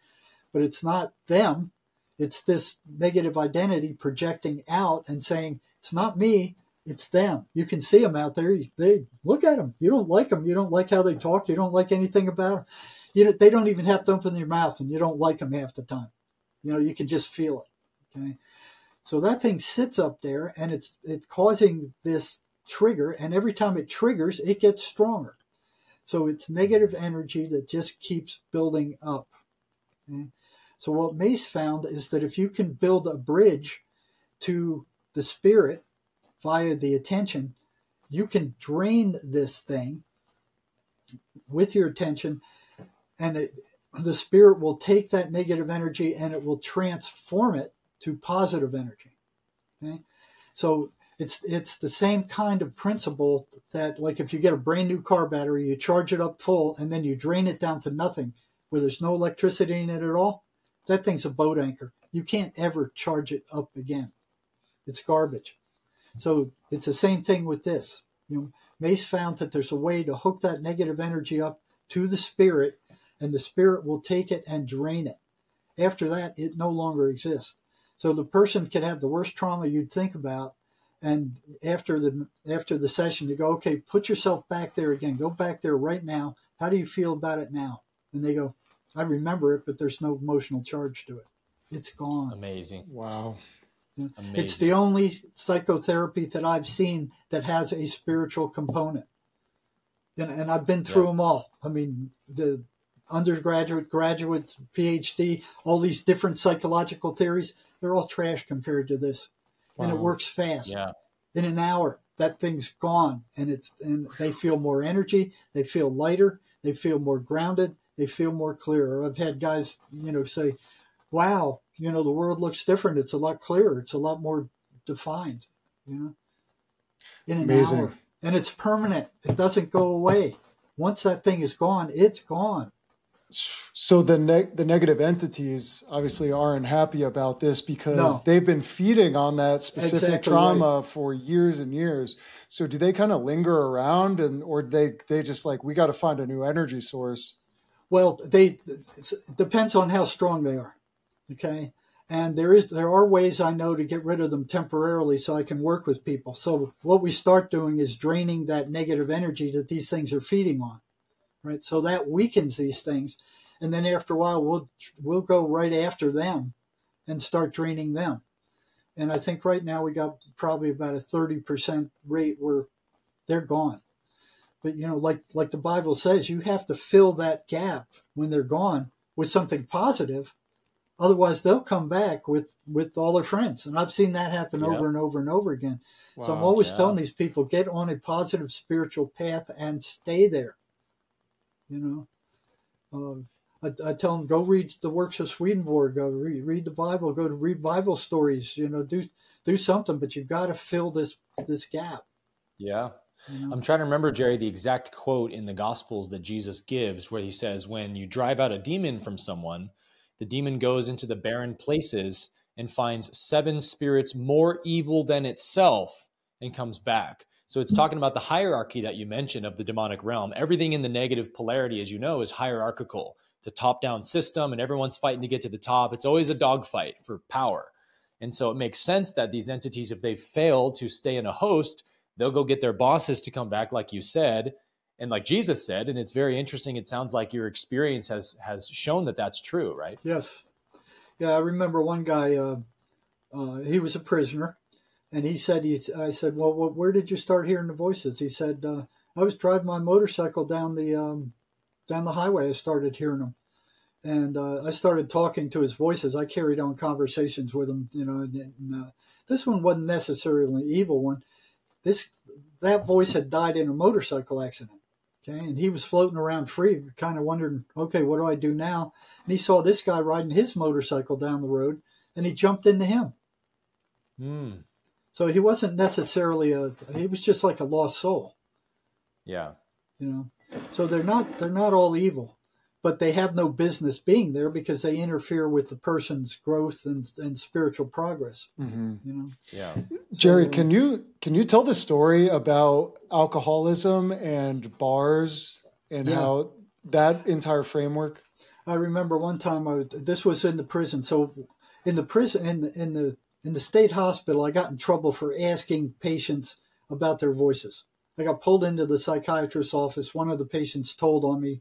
But it's not them. It's this negative identity projecting out and saying, it's not me, it's them. You can see them out there. They look at them. You don't like them. You don't like how they talk. You don't like anything about them. They don't even have to open their mouth, and you don't like them half the time. You can just feel it. Okay. So that thing sits up there, and it's causing this trigger, and every time it triggers, it gets stronger. So it's negative energy that just keeps building up. Okay? So what Mace found is that if you can build a bridge to the spirit via the attention, you can drain this thing with your attention, and the spirit will take that negative energy and it will transform it to positive energy. Okay? So it's the same kind of principle that, like, if you get a brand new car battery, you charge it up full and then you drain it down to nothing where there's no electricity in it at all. That thing's a boat anchor. You can't ever charge it up again. It's garbage. So it's the same thing with this. Mace found that there's a way to hook that negative energy up to the spirit, and the spirit will take it and drain it. After that, it no longer exists. So the person can have the worst trauma you'd think about, and after the session, you go, okay, put yourself back there again. Go back there right now. How do you feel about it now? And they go, I remember it, but there's no emotional charge to it. It's gone. Amazing. Wow. Amazing. It's the only psychotherapy that I've seen that has a spiritual component. And I've been through them all. I mean, the undergraduate, graduate, PhD, all these different psychological theories, they're all trash compared to this. Wow. And it works fast. Yeah. In an hour, that thing's gone, and they feel more energy, they feel lighter, they feel more grounded, they feel more clearer. I've had guys, say, wow, the world looks different. It's a lot clearer. It's a lot more defined, in an Amazing. hour. And it's permanent. It doesn't go away. Once that thing is gone, it's gone. So the negative entities obviously aren't happy about this because No. they've been feeding on that specific Exactly trauma for years and years. So do they kind of linger around, or they just like, we got to find a new energy source? Well, it depends on how strong they are. Okay. And there are ways I know to get rid of them temporarily so I can work with people. So what we start doing is draining that negative energy that these things are feeding on. Right. So that weakens these things. And then after a while, we'll go right after them and start draining them. And I think right now we got probably about a 30% rate where they're gone. But, like the Bible says, you have to fill that gap when they're gone with something positive. Otherwise, they'll come back with all their friends. And I've seen that happen over and over and over again. Wow, so I'm always telling these people, get on a positive spiritual path and stay there. I tell them, go read the works of Swedenborg, go read the Bible, go to read Bible stories, do something, but you've got to fill this gap. Yeah. I'm trying to remember, Jerry, the exact quote in the Gospels that Jesus gives where he says, when you drive out a demon from someone, the demon goes into the barren places and finds 7 spirits more evil than itself and comes back. So it's talking about the hierarchy that you mentioned of the demonic realm. Everything in the negative polarity, as you know, is hierarchical. It's a top-down system and everyone's fighting to get to the top. It's always a dogfight for power. And so it makes sense that these entities, if they fail to stay in a host, they'll go get their bosses to come back, like you said, and like Jesus said. And it's very interesting. It sounds like your experience has shown that that's true, right? Yes. Yeah, I remember one guy, he was a prisoner. And he said, I said, well, where did you start hearing the voices? He said, I was driving my motorcycle down the highway. I started hearing them. And I started talking to his voices. I carried on conversations with him, and this one wasn't necessarily an evil one. That voice had died in a motorcycle accident. Okay. And he was floating around free, kind of wondering, okay, what do I do now? And he saw this guy riding his motorcycle down the road and he jumped into him. So he wasn't necessarily he was just like a lost soul. Yeah. So they're not all evil, but they have no business being there because they interfere with the person's growth and spiritual progress. Mm-hmm. Yeah. Jerry, can you tell the story about alcoholism and bars and how that entire framework? I remember one time this was in the prison. So in the prison, in the state hospital, I got in trouble for asking patients about their voices. I got pulled into the psychiatrist's office. One of the patients told on me,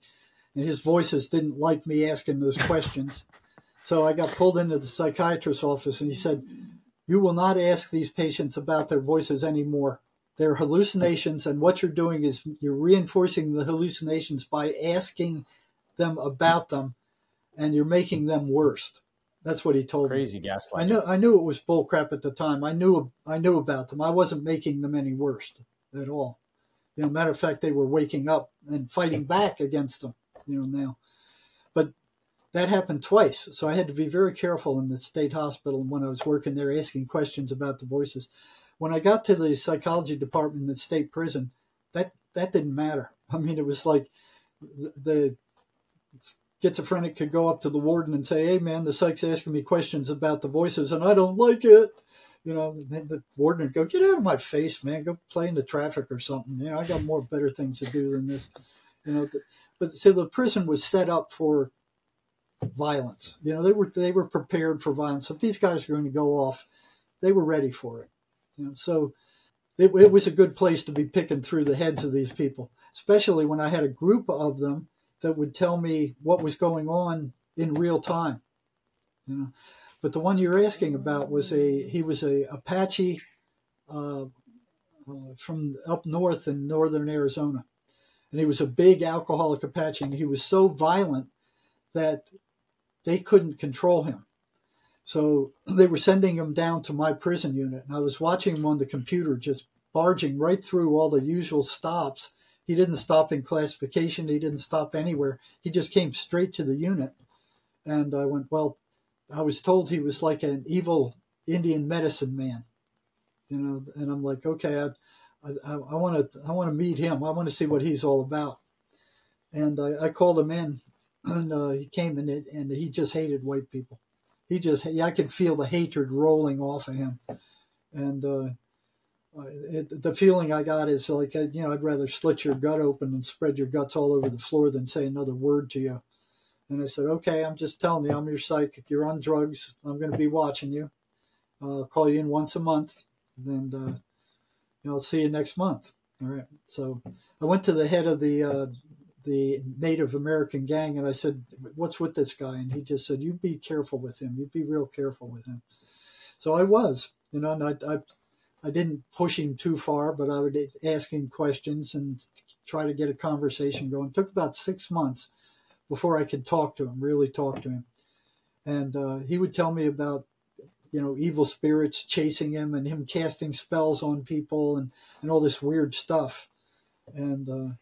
and his voices didn't like me asking those questions. So I got pulled into the psychiatrist's office, and he said, you will not ask these patients about their voices anymore. They're hallucinations, and what you're doing is you're reinforcing the hallucinations by asking them about them, and you're making them worse. That's what he told me. Crazy gaslighting. I knew it was bullcrap at the time. I knew about them. I wasn't making them any worse at all. Matter of fact, they were waking up and fighting back against them. Now, but that happened twice. So I had to be very careful in the state hospital when I was working there, asking questions about the voices. When I got to the psychology department in the state prison, that didn't matter. I mean, it was like the schizophrenic could go up to the warden and say, hey, man, the psych's asking me questions about the voices and I don't like it. And the warden would go, get out of my face, man. Go play in the traffic or something. I got more better things to do than this. But so the prison was set up for violence. They were prepared for violence. If these guys were going to go off, they were ready for it. So it was a good place to be picking through the heads of these people, especially when I had a group of them that would tell me what was going on in real time. But the one you're asking about he was a Apache from up north in northern Arizona. And he was a big alcoholic Apache, and he was so violent that they couldn't control him. So they were sending him down to my prison unit, and I was watching him on the computer just barging right through all the usual stops. He didn't stop in classification. He didn't stop anywhere. He just came straight to the unit. And I went, well, I was told he was like an evil Indian medicine man, and I'm like, okay, I want to meet him. I want to see what he's all about. And I called him in, and he came in, and he just hated white people. I could feel the hatred rolling off of him. And the feeling I got is like, I'd rather slit your gut open and spread your guts all over the floor than say another word to you. And I said, okay, I'm just telling you, I'm your psychic. You're on drugs. I'm going to be watching you. I'll call you in once a month. And I'll see you next month. All right. So I went to the head of the Native American gang, and I said, what's with this guy? And he just said, you be careful with him. You be real careful with him. So I was, and I didn't push him too far, but I would ask him questions and try to get a conversation going. It took about 6 months before I could really talk to him. And he would tell me about, evil spirits chasing him and him casting spells on people and all this weird stuff. And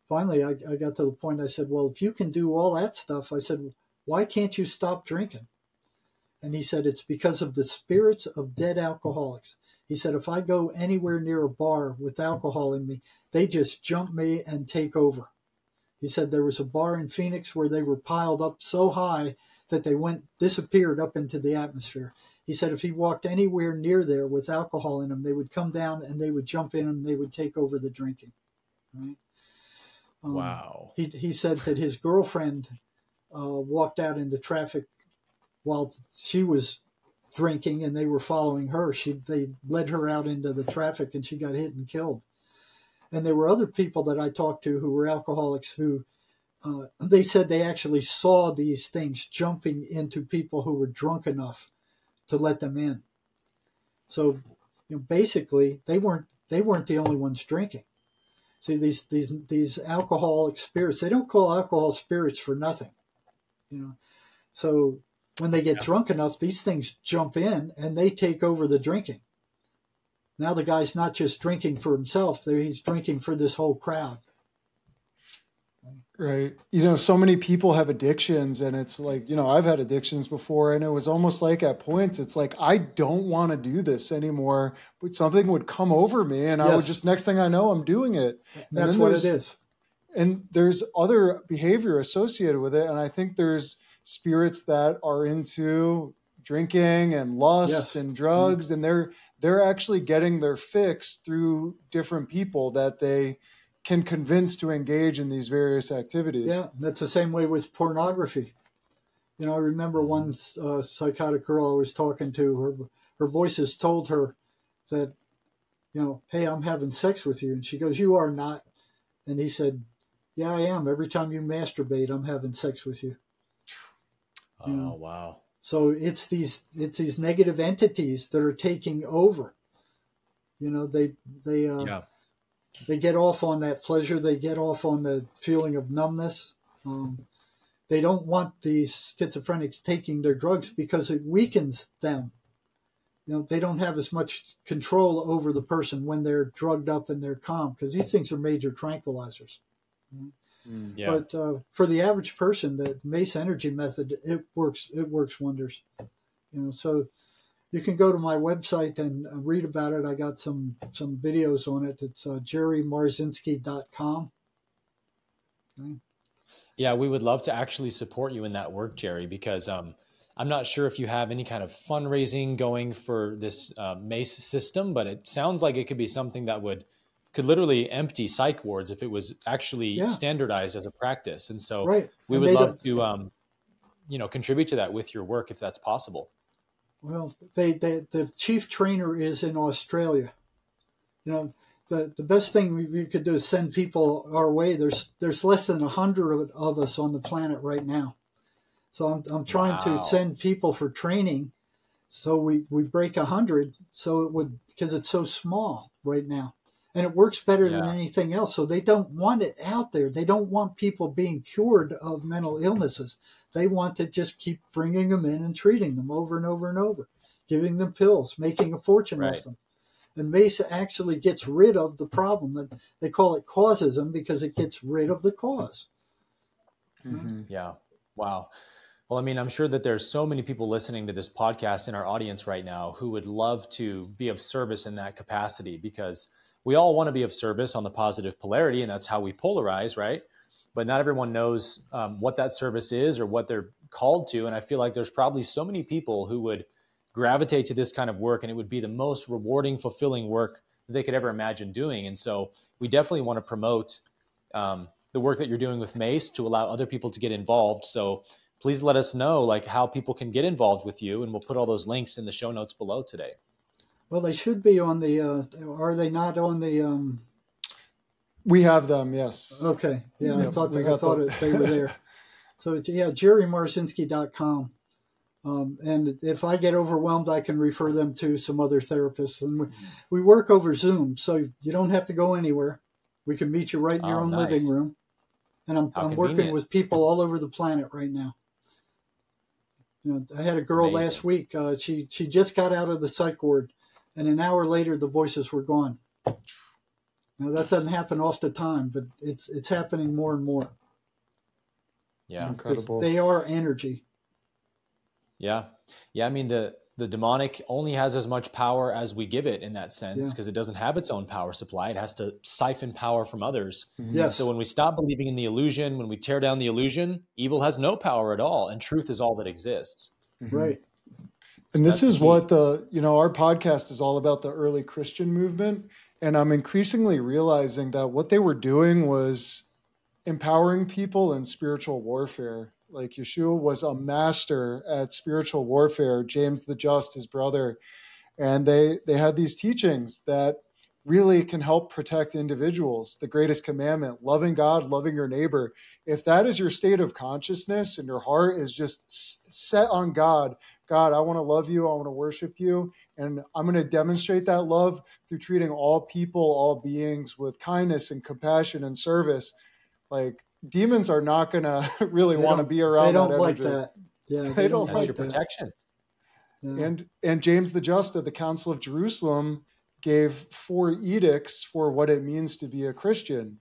finally, I got to the point, I said, well, if you can do all that stuff, I said, why can't you stop drinking? And he said, it's because of the spirits of dead alcoholics. He said, if I go anywhere near a bar with alcohol in me, they just jump me and take over. He said there was a bar in Phoenix where they were piled up so high that they disappeared up into the atmosphere. He said if he walked anywhere near there with alcohol in them, they would come down and they would jump in and they would take over the drinking. Right? Wow. He said that his girlfriend walked out into traffic while she was drinking and they were following her. They led her out into the traffic and she got hit and killed. And there were other people that I talked to who were alcoholics who they said they actually saw these things jumping into people who were drunk enough to let them in. So, basically, they weren't the only ones drinking. See, these alcoholic spirits, they don't call alcohol spirits for nothing. So when they get drunk enough, these things jump in and they take over the drinking. Now the guy's not just drinking for himself, he's drinking for this whole crowd. Right. So many people have addictions, and it's like, I've had addictions before, and it was almost like at points, it's like, I don't want to do this anymore, but something would come over me and I would just, next thing I know, I'm doing it. That's what it is. And there's other behavior associated with it. And I think there's spirits that are into drinking and lust and drugs, and they're actually getting their fix through different people that they can convince to engage in these various activities. Yeah, that's the same way with pornography. I remember one psychotic girl I was talking to, her voices told her that, hey, I'm having sex with you. And she goes, you are not. And he said, yeah, I am. Every time you masturbate, I'm having sex with you. Oh, wow. So it's these negative entities that are taking over. They get off on that pleasure. They get off on the feeling of numbness. They don't want these schizophrenics taking their drugs because it weakens them. They don't have as much control over the person when they're drugged up and they're calm, because these things are major tranquilizers. Yeah. But for the average person, the Mace Energy method, it works wonders. So you can go to my website and read about it. I got some videos on it. It's jerrymarzinsky.com. Okay. Yeah, we would love to actually support you in that work, Jerry, because I'm not sure if you have any kind of fundraising going for this MACE system, but it sounds like it could be something that could literally empty psych wards if it was actually standardized as a practice. And so we would love to, contribute to that with your work if that's possible. Well, the chief trainer is in Australia. The best thing we could do is send people our way. There's less than 100 of us on the planet right now. So I'm trying to send people for training. So we break 100. So it would, because it's so small right now. And it works better than anything else. So they don't want it out there. They don't want people being cured of mental illnesses. They want to just keep bringing them in and treating them over and over and over, giving them pills, making a fortune off them. And MACE actually gets rid of the problem. That they call it causism because it gets rid of the cause. Mm-hmm. Yeah. Wow. Well, I mean, I'm sure that there's so many people listening to this podcast in our audience right now who would love to be of service in that capacity, because we all want to be of service on the positive polarity, and that's how we polarize, right? But not everyone knows what that service is or what they're called to. And I feel like there's probably so many people who would gravitate to this kind of work, and it would be the most rewarding, fulfilling work that they could ever imagine doing. And so we definitely want to promote the work that you're doing with Mace to allow other people to get involved. So please let us know like how people can get involved with you, and we'll put all those links in the show notes below today. Well, they should be on the, are they not on the... We have them, yes. Okay. Yeah, Yep, I thought they were there. So, yeah, JerryMarzinsky.com. And if I get overwhelmed, I can refer them to some other therapists. And we work over Zoom, so you don't have to go anywhere. We can meet you right in your own living room. And I'm working with people all over the planet right now. You know, I had a girl last week. She just got out of the psych ward, and an hour later, the voices were gone. Now, that doesn't happen off the time, but it's happening more and more. Yeah, it's incredible. They are energy. Yeah. I mean, the demonic only has as much power as we give it in that sense, because it doesn't have its own power supply. It has to siphon power from others. Yes. So when we stop believing in the illusion, when we tear down the illusion, evil has no power at all, and truth is all that exists. Right. And this is what our podcast is all about, the early Christian movement. And I'm increasingly realizing that what they were doing was empowering people in spiritual warfare. Like Yeshua was a master at spiritual warfare, James the Just, his brother. And they had these teachings that really can help protect individuals. The greatest commandment, loving God, loving your neighbor. If that is your state of consciousness and your heart is just set on God, I want to love you, I want to worship you, and I'm going to demonstrate that love through treating all people, all beings with kindness and compassion and service. Like, demons are not going to really want to be around that energy. They don't like that. Yeah, they don't like your protection. Yeah. And James the Just at the Council of Jerusalem gave 4 edicts for what it means to be a Christian,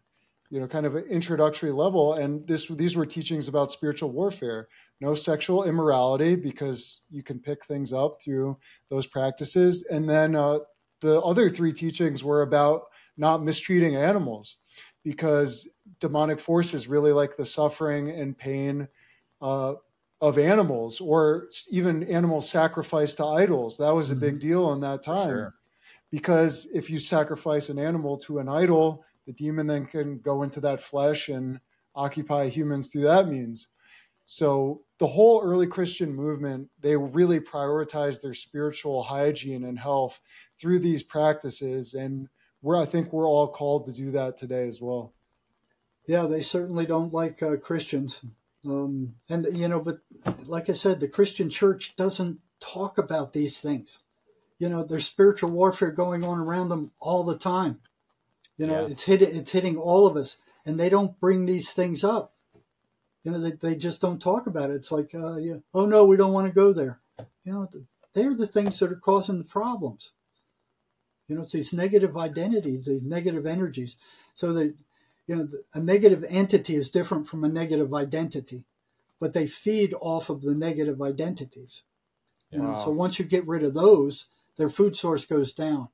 kind of an introductory level. And these were teachings about spiritual warfare. No sexual immorality, because you can pick things up through those practices. And then the other 3 teachings were about not mistreating animals, because demonic forces really like the suffering and pain of animals, or even animals sacrificed to idols. That was a big deal in that time. Sure. Because if you sacrifice an animal to an idol, the demon then can go into that flesh and occupy humans through that means. So the whole early Christian movement, they really prioritized their spiritual hygiene and health through these practices. And I think we're all called to do that today as well. Yeah, they certainly don't like Christians. But like I said, the Christian church doesn't talk about these things. There's spiritual warfare going on around them all the time. It's hitting all of us, and they don't bring these things up. They just don't talk about it. It's like, oh no, we don't want to go there. They're the things that are causing the problems. It's these negative identities, these negative energies. So that, a negative entity is different from a negative identity, but they feed off of the negative identities. So once you get rid of those, their food source goes down.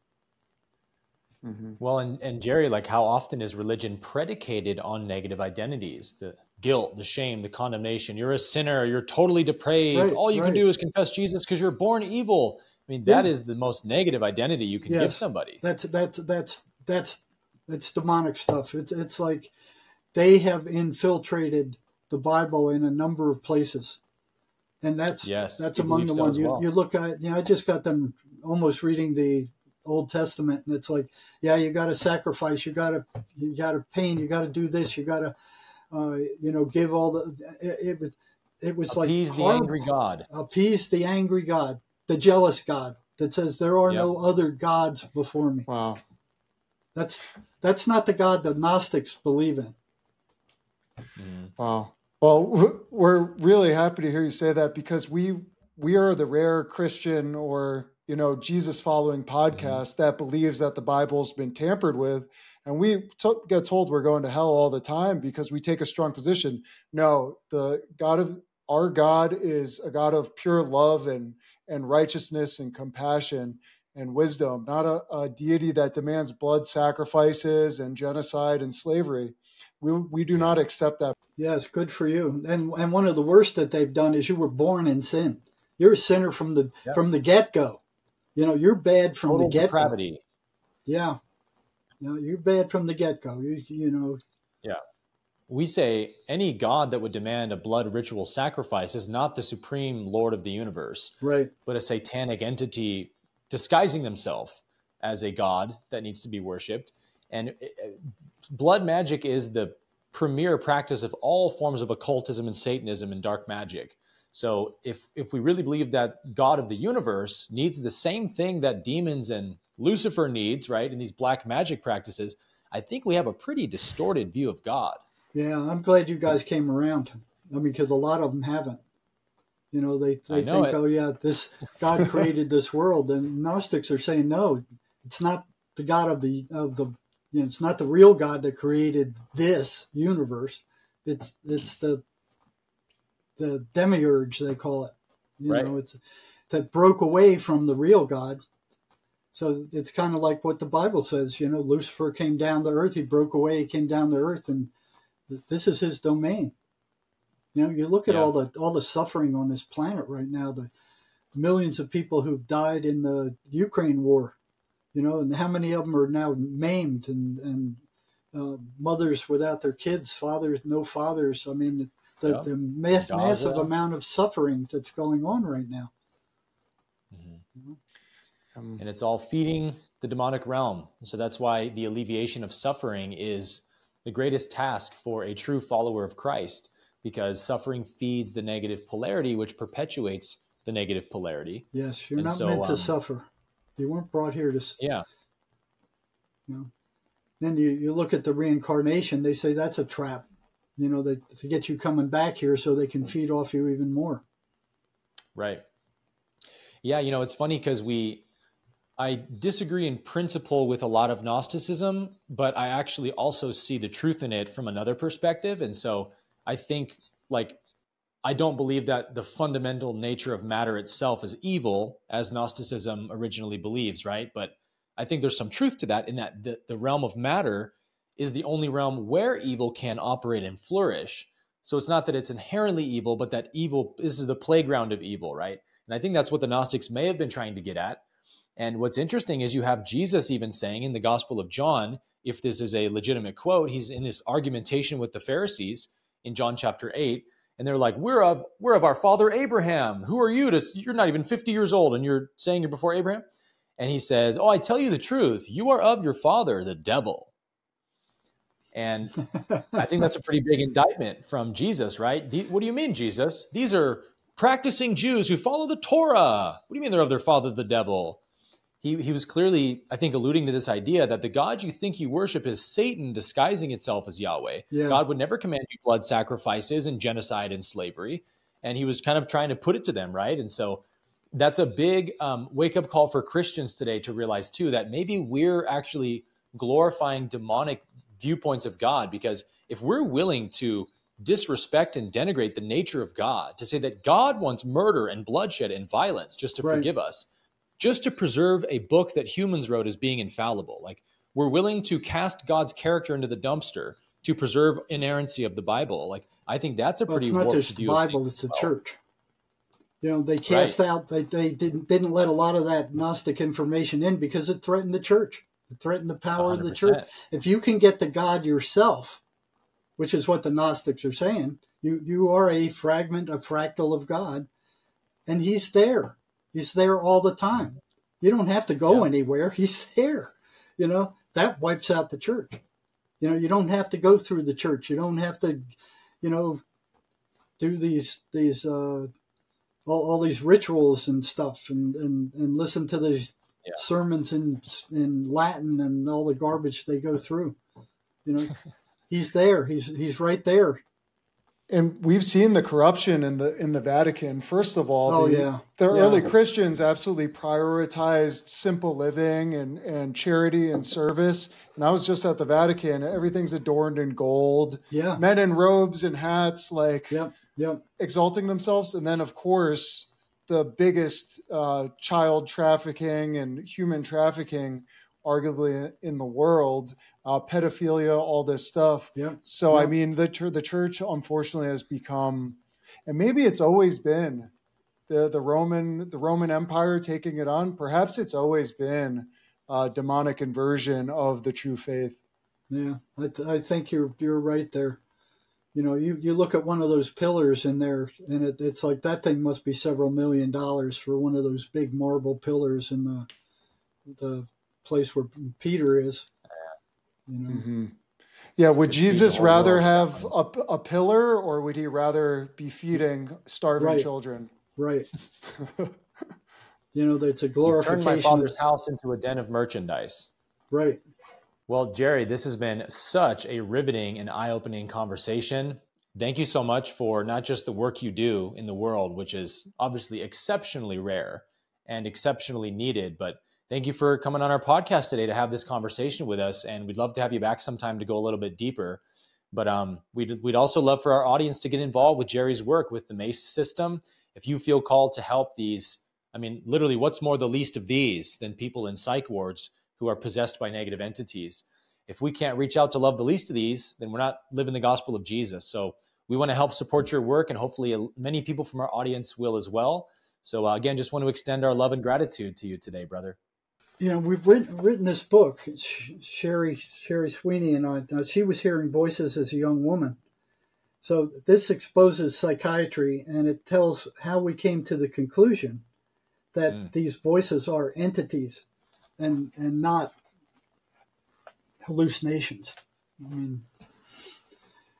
Mm-hmm. Well, and Jerry, like, how often is religion predicated on negative identities? The guilt, the shame, the condemnation. You're a sinner. You're totally depraved. Right, all you can do is confess Jesus because you're born evil. I mean, that is the most negative identity you can give somebody. That's demonic stuff. It's like they have infiltrated the Bible in a number of places. And that's among the ones you look at. I just got them almost reading the Old Testament, and it's like, you got to sacrifice, you got to pain, you got to do this, you got to, give all the. It was like appease the angry God. Appease the angry God, the jealous God that says there are no other gods before me. Wow, that's not the God the Gnostics believe in. Wow. Well, we're really happy to hear you say that, because we are the rare Christian or, Jesus following podcast that believes that the Bible's been tampered with. And we get told we're going to hell all the time because we take a strong position. No, the God of our God is a God of pure love and righteousness and compassion and wisdom, not a deity that demands blood sacrifices and genocide and slavery. We do not accept that. Yes, good for you. And one of the worst that they've done is you were born in sin. You're a sinner from the get-go. You're bad from Total the get-go. depravity. Yeah. You're bad from the get-go. Yeah. We say any God that would demand a blood ritual sacrifice is not the supreme Lord of the universe, right? But a satanic entity disguising themselves as a God that needs to be worshipped. And blood magic is the premier practice of all forms of occultism and Satanism and dark magic. So if we really believe that God of the universe needs the same thing that demons and Lucifer needs, right, in these black magic practices, I think we have a pretty distorted view of God. Yeah, I'm glad you guys came around. I mean, because a lot of them haven't. They think, oh yeah, this God created this world, and Gnostics are saying no, it's not the God of the it's not the real God that created this universe. It's the demiurge, they call it. It's that broke away from the real God. So it's kind of like what the Bible says. Lucifer came down to earth. He broke away. He came down to earth, and this is his domain. You look at all the suffering on this planet right now, the millions of people who've died in the Ukraine war, and how many of them are now maimed and mothers without their kids, fathers, no fathers. I mean, the massive amount of suffering that's going on right now. Mm-hmm. And it's all feeding the demonic realm. So that's why the alleviation of suffering is the greatest task for a true follower of Christ, because suffering feeds the negative polarity, which perpetuates the negative polarity. Yes, you're not meant to suffer. You weren't brought here to... Yeah. Then you look at the reincarnation, they say that's a trap, to get you coming back here so they can feed off you even more. Right. Yeah, it's funny because I disagree in principle with a lot of Gnosticism, but I actually also see the truth in it from another perspective. And so I think, I don't believe that the fundamental nature of matter itself is evil, as Gnosticism originally believes, right? But I think there's some truth to that, in that the realm of matter is the only realm where evil can operate and flourish. So it's not that it's inherently evil, but that this is the playground of evil, right? And I think that's what the Gnostics may have been trying to get at. And what's interesting is you have Jesus even saying in the Gospel of John, if this is a legitimate quote, he's in this argumentation with the Pharisees in John chapter 8, and they're like, we're of our father Abraham. Who are you? You're not even 50 years old, and you're saying you're before Abraham? And he says, I tell you the truth. You are of your father, the devil. And I think that's a pretty big indictment from Jesus, right? What do you mean, Jesus? These are practicing Jews who follow the Torah. What do you mean they're of their father, the devil? He was clearly, I think, alluding to this idea that the God you think you worship is Satan disguising itself as Yahweh. Yeah. God would never command you blood sacrifices and genocide and slavery. And he was kind of trying to put it to them, right? And so that's a big wake-up call for Christians today to realize, too, that maybe we're actually glorifying demonic viewpoints of God, because if we're willing to disrespect and denigrate the nature of God, to say that God wants murder and bloodshed and violence just to forgive us, just to preserve a book that humans wrote as being infallible. We're willing to cast God's character into the dumpster to preserve inerrancy of the Bible. I think that's a pretty warped view. It's not just the Bible, it's the church. They cast out, they didn't let a lot of that Gnostic information in because it threatened the church. It threatened the power 100%. Of the church. If you can get the God yourself, which is what the Gnostics are saying, you are a fractal of God, and he's there. He's there all the time. You don't have to go anywhere. He's there. That wipes out the church. You don't have to go through the church. You don't have to, do these all these rituals and stuff and listen to these sermons in Latin and all the garbage they go through. He's there. He's right there. And we've seen the corruption in the Vatican. First of all, the early Christians absolutely prioritized simple living and charity and service. And I was just at the Vatican. Everything's adorned in gold. Yeah. Men in robes and hats, exalting themselves. And then, of course, the biggest child trafficking and human trafficking, arguably in the world, pedophilia, all this stuff. Yeah. So, I mean, the church, unfortunately, has become, and maybe it's always been, the Roman Empire taking it on. Perhaps it's always been a demonic inversion of the true faith. Yeah, I think you're right there. You know, you look at one of those pillars in there, and it's like that thing must be several $1 million for one of those big marble pillars in the place where Peter is. You know? Mm-hmm. Yeah, would Jesus rather have a pillar, or would he rather be feeding starving children? Right. You know, it's a glorification. You turned my Father's house into a den of merchandise. Right. Well, Jerry, this has been such a riveting and eye-opening conversation. Thank you so much for not just the work you do in the world, which is obviously exceptionally rare and exceptionally needed, but thank you for coming on our podcast today to have this conversation with us. And we'd love to have you back sometime to go a little bit deeper. But we'd also love for our audience to get involved with Jerry's work with the MACE system. If you feel called to help these, I mean, literally, what's more the least of these than people in psych wards who are possessed by negative entities? If we can't reach out to love the least of these, then we're not living the gospel of Jesus. So we want to help support your work, and hopefully many people from our audience will as well. So again, just want to extend our love and gratitude to you today, brother. You know, we've written this book, Sherry Sweeney and I. She was hearing voices as a young woman. So this exposes psychiatry, and it tells how we came to the conclusion that these voices are entities and not hallucinations. I mean,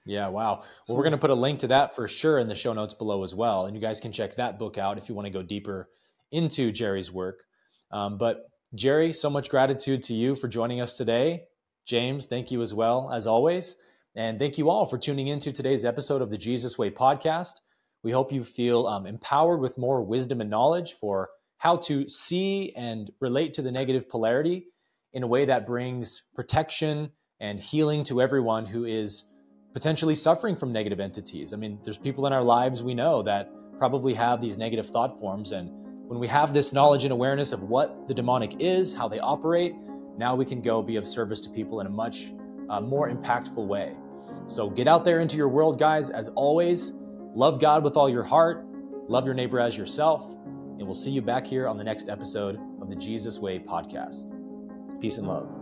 yeah, wow. Well, we're going to put a link to that for sure in the show notes below as well. And you guys can check that book out if you want to go deeper into Jerry's work. But Jerry, so much gratitude to you for joining us today. James, thank you as well, as always. And thank you all for tuning into today's episode of the Jesus Way podcast. We hope you feel empowered with more wisdom and knowledge for how to see and relate to the negative polarity in a way that brings protection and healing to everyone who is potentially suffering from negative entities. I mean, there's people in our lives we know that probably have these negative thought forms, and when we have this knowledge and awareness of what the demonic is, how they operate, now we can go be of service to people in a much more impactful way. So get out there into your world, guys. As always, love God with all your heart, love your neighbor as yourself, and we'll see you back here on the next episode of the Jesus Way podcast. Peace and love.